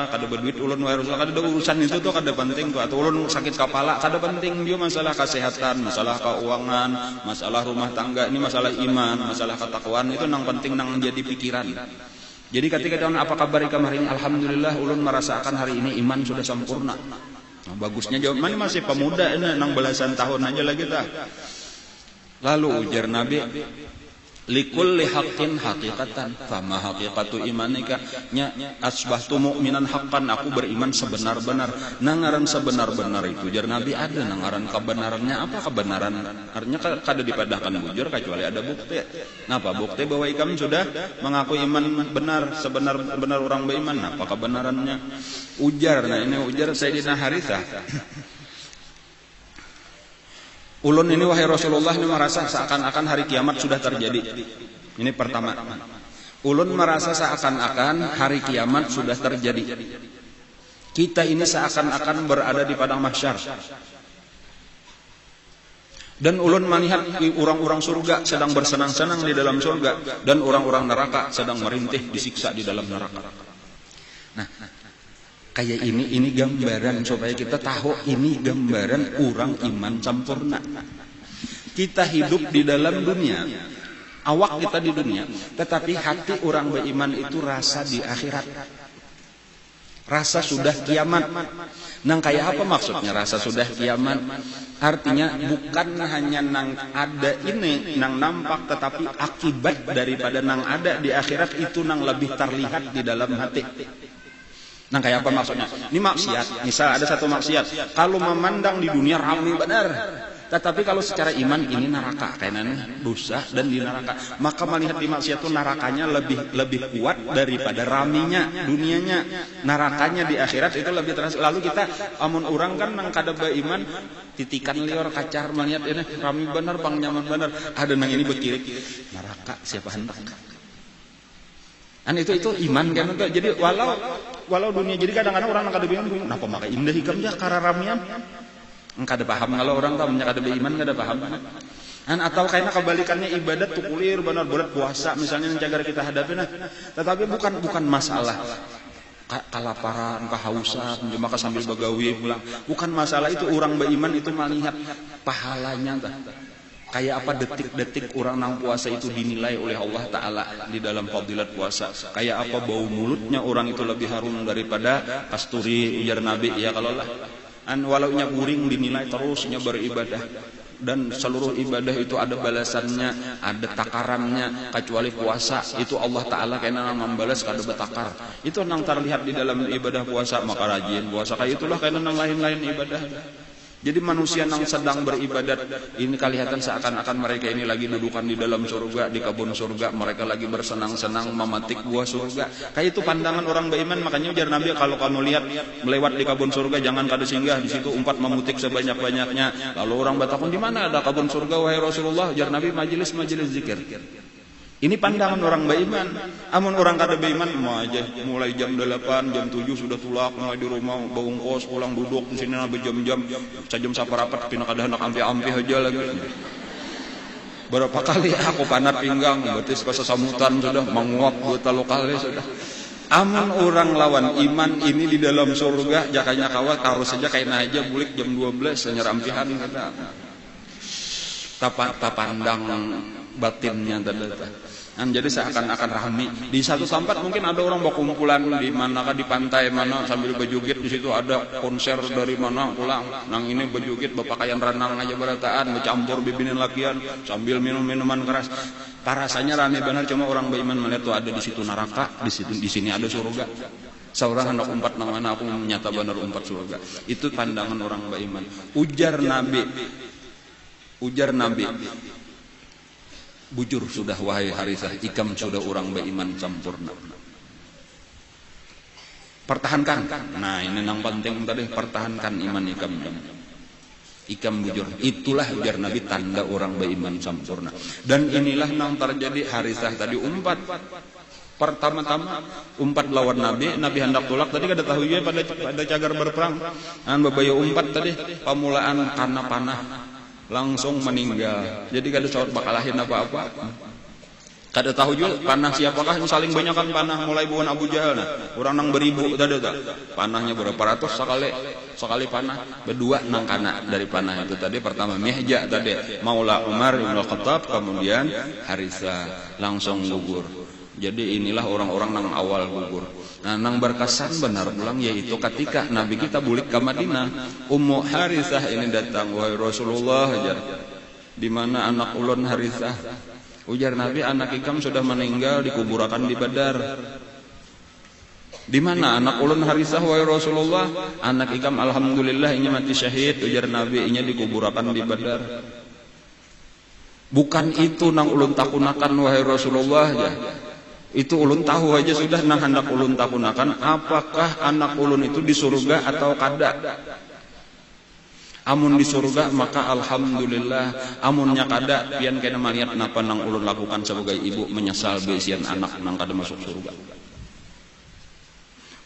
kada berduit ulun wahai Rasulullah, kada urusan itu tuh kada penting tuh. Atau ulun sakit kepala, kada penting dia masalah kesehatan, masalah keuangan, masalah rumah tangga, ini masalah iman, masalah ketakwaan, itu nang penting nang jadi pikiran. Jadi ketika daun apa kabar ikam hari ini? Alhamdulillah ulun merasakan hari ini iman sudah sempurna. Nah, bagusnya jawab, mana masih pemuda ini nang belasan tahun aja lagi dah. Lalu ujar Nabi, likulli haqqin haqiqatan fama haqiqatu imanika nya asbahtu mu'minan haqqan, aku beriman sebenar-benar. Nangaran sebenar-benar itu ujar Nabi ada nangaran kebenarannya. Apa kebenaran? Artinya kada dipadahkan bujur kecuali ada bukti. Napa bukti bahwa ikam sudah mengaku iman benar, sebenar-benar orang beriman? Apa kebenarannya? Ujar, nah ini ujar Sayyidina Harithah. Ulun ini wahai Rasulullah ini merasa seakan-akan hari kiamat sudah terjadi. Ini pertama. Ulun merasa seakan-akan hari kiamat sudah terjadi. Kita ini seakan-akan berada di padang mahsyar. Dan ulun melihat orang-orang surga sedang bersenang-senang di dalam surga, dan orang-orang neraka sedang merintih disiksa di dalam neraka. Nah, kayak ini gambaran supaya kita tahu ini gambaran orang iman sempurna. Kita hidup di dalam dunia, awak kita di dunia, tetapi hati orang beriman itu rasa di akhirat. Rasa sudah kiamat. Nang kayak apa maksudnya rasa sudah kiamat? Artinya bukan hanya nang ada ini, nang nampak, tetapi akibat daripada nang ada di akhirat itu nang lebih terlihat di dalam hati. Nang kayak apa maksudnya? Ini maksiat. Misal ada satu maksiat, kalau memandang di dunia ramai benar. Tetapi kalau secara iman ini neraka, kayaknya dosa dan di neraka. Maka melihat di maksiat itu nerakanya lebih kuat daripada raminya dunianya. Nerakanya di akhirat itu lebih terasa. Lalu kita amun orang kan nang kada beriman titikan lior kacar melihat ini rami benar, pang nyaman benar. Ada nang ini berkirik neraka siapa hendak. Itu iman kan itu. Jadi walau dunia jadi kadang-kadang orang nang kada bingung, kenapa makai indah hikam ya karena ramian. Enggak ada paham kalau orang tahu ada beriman enggak ada paham. Atau kayaknya kebalikannya ibadat tuh kulir benar-benar puasa misalnya yang jaga kita hadapin. Tetapi bukan masalah kelaparan, kehausan, maka sambil begawi pulang. Bukan masalah itu, orang beriman itu melihat pahalanya. Kayak apa detik-detik orang nang puasa itu dinilai oleh Allah Ta'ala di dalam fadilat puasa. Kayak apa bau mulutnya orang itu lebih harum daripada kasturi, ujar Nabi ya kalau lah. Walau nya guring dinilai terusnya beribadah, dan seluruh ibadah itu ada balasannya, ada takarannya, kecuali puasa itu Allah Ta'ala kena membalas kada betakar. Itu nang terlihat di dalam ibadah puasa, maka rajin puasa kayak itulah kena nang lain-lain ibadah. Jadi manusia yang sedang beribadat ini kelihatan seakan-akan mereka ini lagi dudukan di dalam surga, di kebun surga, mereka lagi bersenang-senang memetik buah surga. Kayak itu pandangan orang beriman. Makanya ujar Nabi, kalau kamu lihat melewat di kebun surga jangan kada singgah di situ, umpat memutik sebanyak-banyaknya. Lalu orang bertakun, di mana ada kebun surga wahai Rasulullah? Ujar Nabi, majelis-majelis zikir. Ini pandangan orang beriman. Amun orang kada beriman mau aja mulai jam 8, jam 7 sudah tulak, mulai di rumah baung kos, pulang duduk di sini berjam-jam, sajam saparapat pina kada hendak ampi-ampi aja lagi. Berapa kali aku panat pinggang, betis kesesamutan sudah menguap buat lokal sudah. Amun orang lawan iman ini di dalam surga jakanya kawat harus saja kain aja bulik jam 12 senyerampihan kata. Tapandang batinnya tadi. Jadi seakan-akan rame di satu tempat, mungkin ada orang berkumpulan di manakah di pantai mana sambil berjoget, di situ ada konser dari mana pulang nang ini berjoget berpakaian renang aja berataan bercampur bibinin lakian sambil minum minuman keras. Rasanya rame benar, cuma orang beriman melihat tuh ada di situ neraka, di sini ada surga. Seorang hendak umpat nang mana aku menyata benar umpat surga. Itu pandangan orang beriman. Ujar Nabi, bujur sudah wahai Harithah, ikam sudah orang beriman sempurna. Pertahankan. Nah ini yang penting tadi, pertahankan iman ikam. Ikam bujur. Itulah ujar Nabi tanda orang beriman sempurna. Dan inilah yang terjadi. Harithah tadi umpat. Pertama-tama umpat lawan Nabi hendak tolak tadi kada tahu ya pada cagar berperang. Babaya umpat tadi pamulaan karena panah. Langsung meninggal. Jadi kada sawat bakalahin apa-apa. Kada tahu juga panah siapakah yang saling banyakkan panah, mulai buan Abu Jahal nah. Orang nang beribu tadi tak. Panahnya berapa ratus sekali panah. Berdua nang kana dari panah itu tadi. Pertama Mihja tadi, Maula Umar bin Khattab, kemudian Harithah langsung gugur. Jadi inilah orang-orang nang awal gugur. Nah, nang berkesan benar pulang yaitu ketika Nabi kita bulik ke Madinah, Ummu Harithah ini datang, wahai Rasulullah, ajar. Di mana anak ulun Harithah? Ujar Nabi, anak ikam sudah meninggal dikuburkan di Badar. Di mana anak ulun Harithah wahai Rasulullah? Anak ikam alhamdulillah ini mati syahid, ujar Nabi, ini dikuburkan di Badar. Bukan itu nang ulun takunakan wahai Rasulullah ya. Itu ulun tahu aja sudah, nang hendak ulun takunakan apakah anak ulun itu di surga atau kada. Amun di surga maka alhamdulillah, amunnya kada pian kena malihat napa nang ulun lakukan sebagai ibu menyesal besian anak nang kada masuk surga.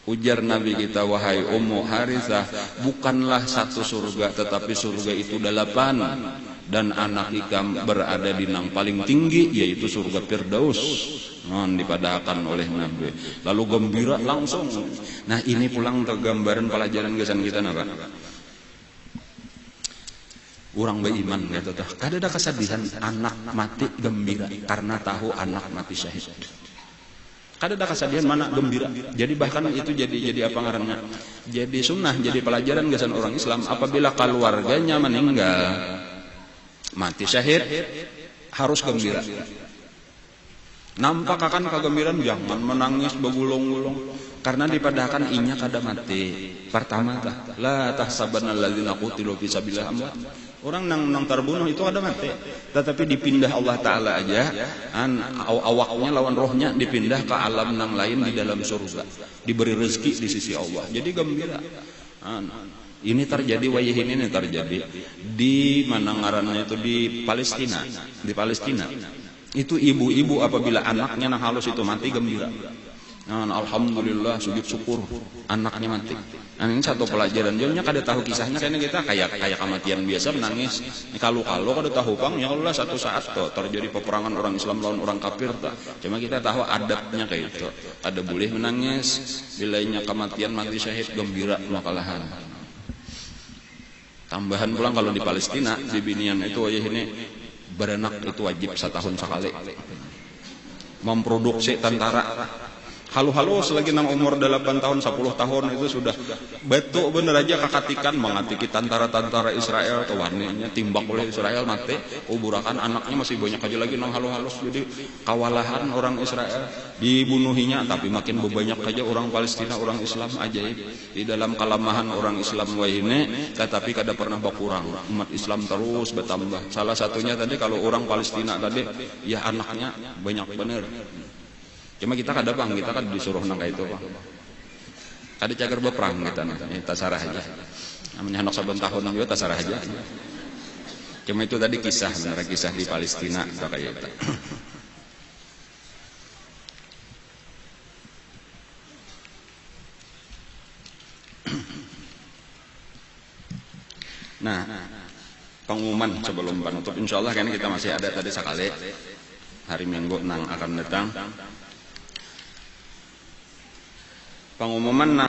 Ujar Nabi kita, wahai Ummu Harithah, bukanlah satu surga, tetapi surga itu 8, dan anak ikam berada di nang paling tinggi, yaitu surga Firdaus. Dipadahkan oleh Nabi. Lalu gembira langsung. Nah ini pulang tergambaran pelajaran kesan kita napa? Orang beriman kata tah, kada ada kesedihan anak mati gembira karena tahu anak mati syahid. Kada ada kesedihan mana gembira. Jadi bahkan itu jadi apa ngarannya? Jadi sunnah, jadi pelajaran gasan orang Islam apabila keluarganya meninggal, mati syahid, harus gembira. Nampak akan kegembiraan, jangan menangis begulung-gulung. Karena dipadahkan inya kada mati. Pertama la tahsabanna alladzina qutilu fi sabilillah amwat. Orang nang terbunuh itu ada mati, tetapi dipindah Allah Ta'ala aja, awaknya lawan rohnya dipindah ke alam nang lain di dalam surga, diberi rezeki di sisi Allah. Jadi gembira. Ini terjadi, wayah ini terjadi di mana ngarannya itu di Palestina. Di Palestina itu ibu-ibu apabila anaknya nang halus itu mati gembira. Alhamdulillah, sujud syukur anaknya mati. Ini satu pelajaran. Jadinya kada tahu kisahnya, karena kita kayak kematian biasa menangis. Kalau kada tahu pang, ya Allah satu saat tuh terjadi peperangan orang Islam lawan orang kafir tuh. Cuma kita tahu adabnya kayak itu. Ada boleh menangis, bilanya kematian mati syahid gembira makalahan. Tambahan pulang kalau di Palestina di binian itu wajah ini beranak itu wajib setahun sekali. Memproduksi tentara. Halo selagi nang umur 8 tahun 10 tahun itu sudah betul bener aja kakatikan mengatiki tentara Israel atau warnanya timbak oleh Israel mati, kuburakan anaknya masih banyak aja lagi nang halus. Jadi kawalahan orang Israel dibunuhinya, tapi makin banyak aja orang Palestina, orang Islam ajaib. Di dalam kelemahan orang Islam ini tetapi kada pernah berkurang, umat Islam terus bertambah. Salah satunya tadi kalau orang Palestina tadi ya anaknya banyak bener. Cuma kita kada bang, kita kan disuruh nang itu bang. Kada cager berperang kita nih, tasarah aja. Namanya anak 7 tahun nang juga tasarah aja. Cuma itu tadi kisah, benar kisah di Palestina kayak itu. Nah, pengumuman sebelum penutup, insya Allah kan kita masih ada tadi sekali hari Minggu nang akan datang. Pengumuman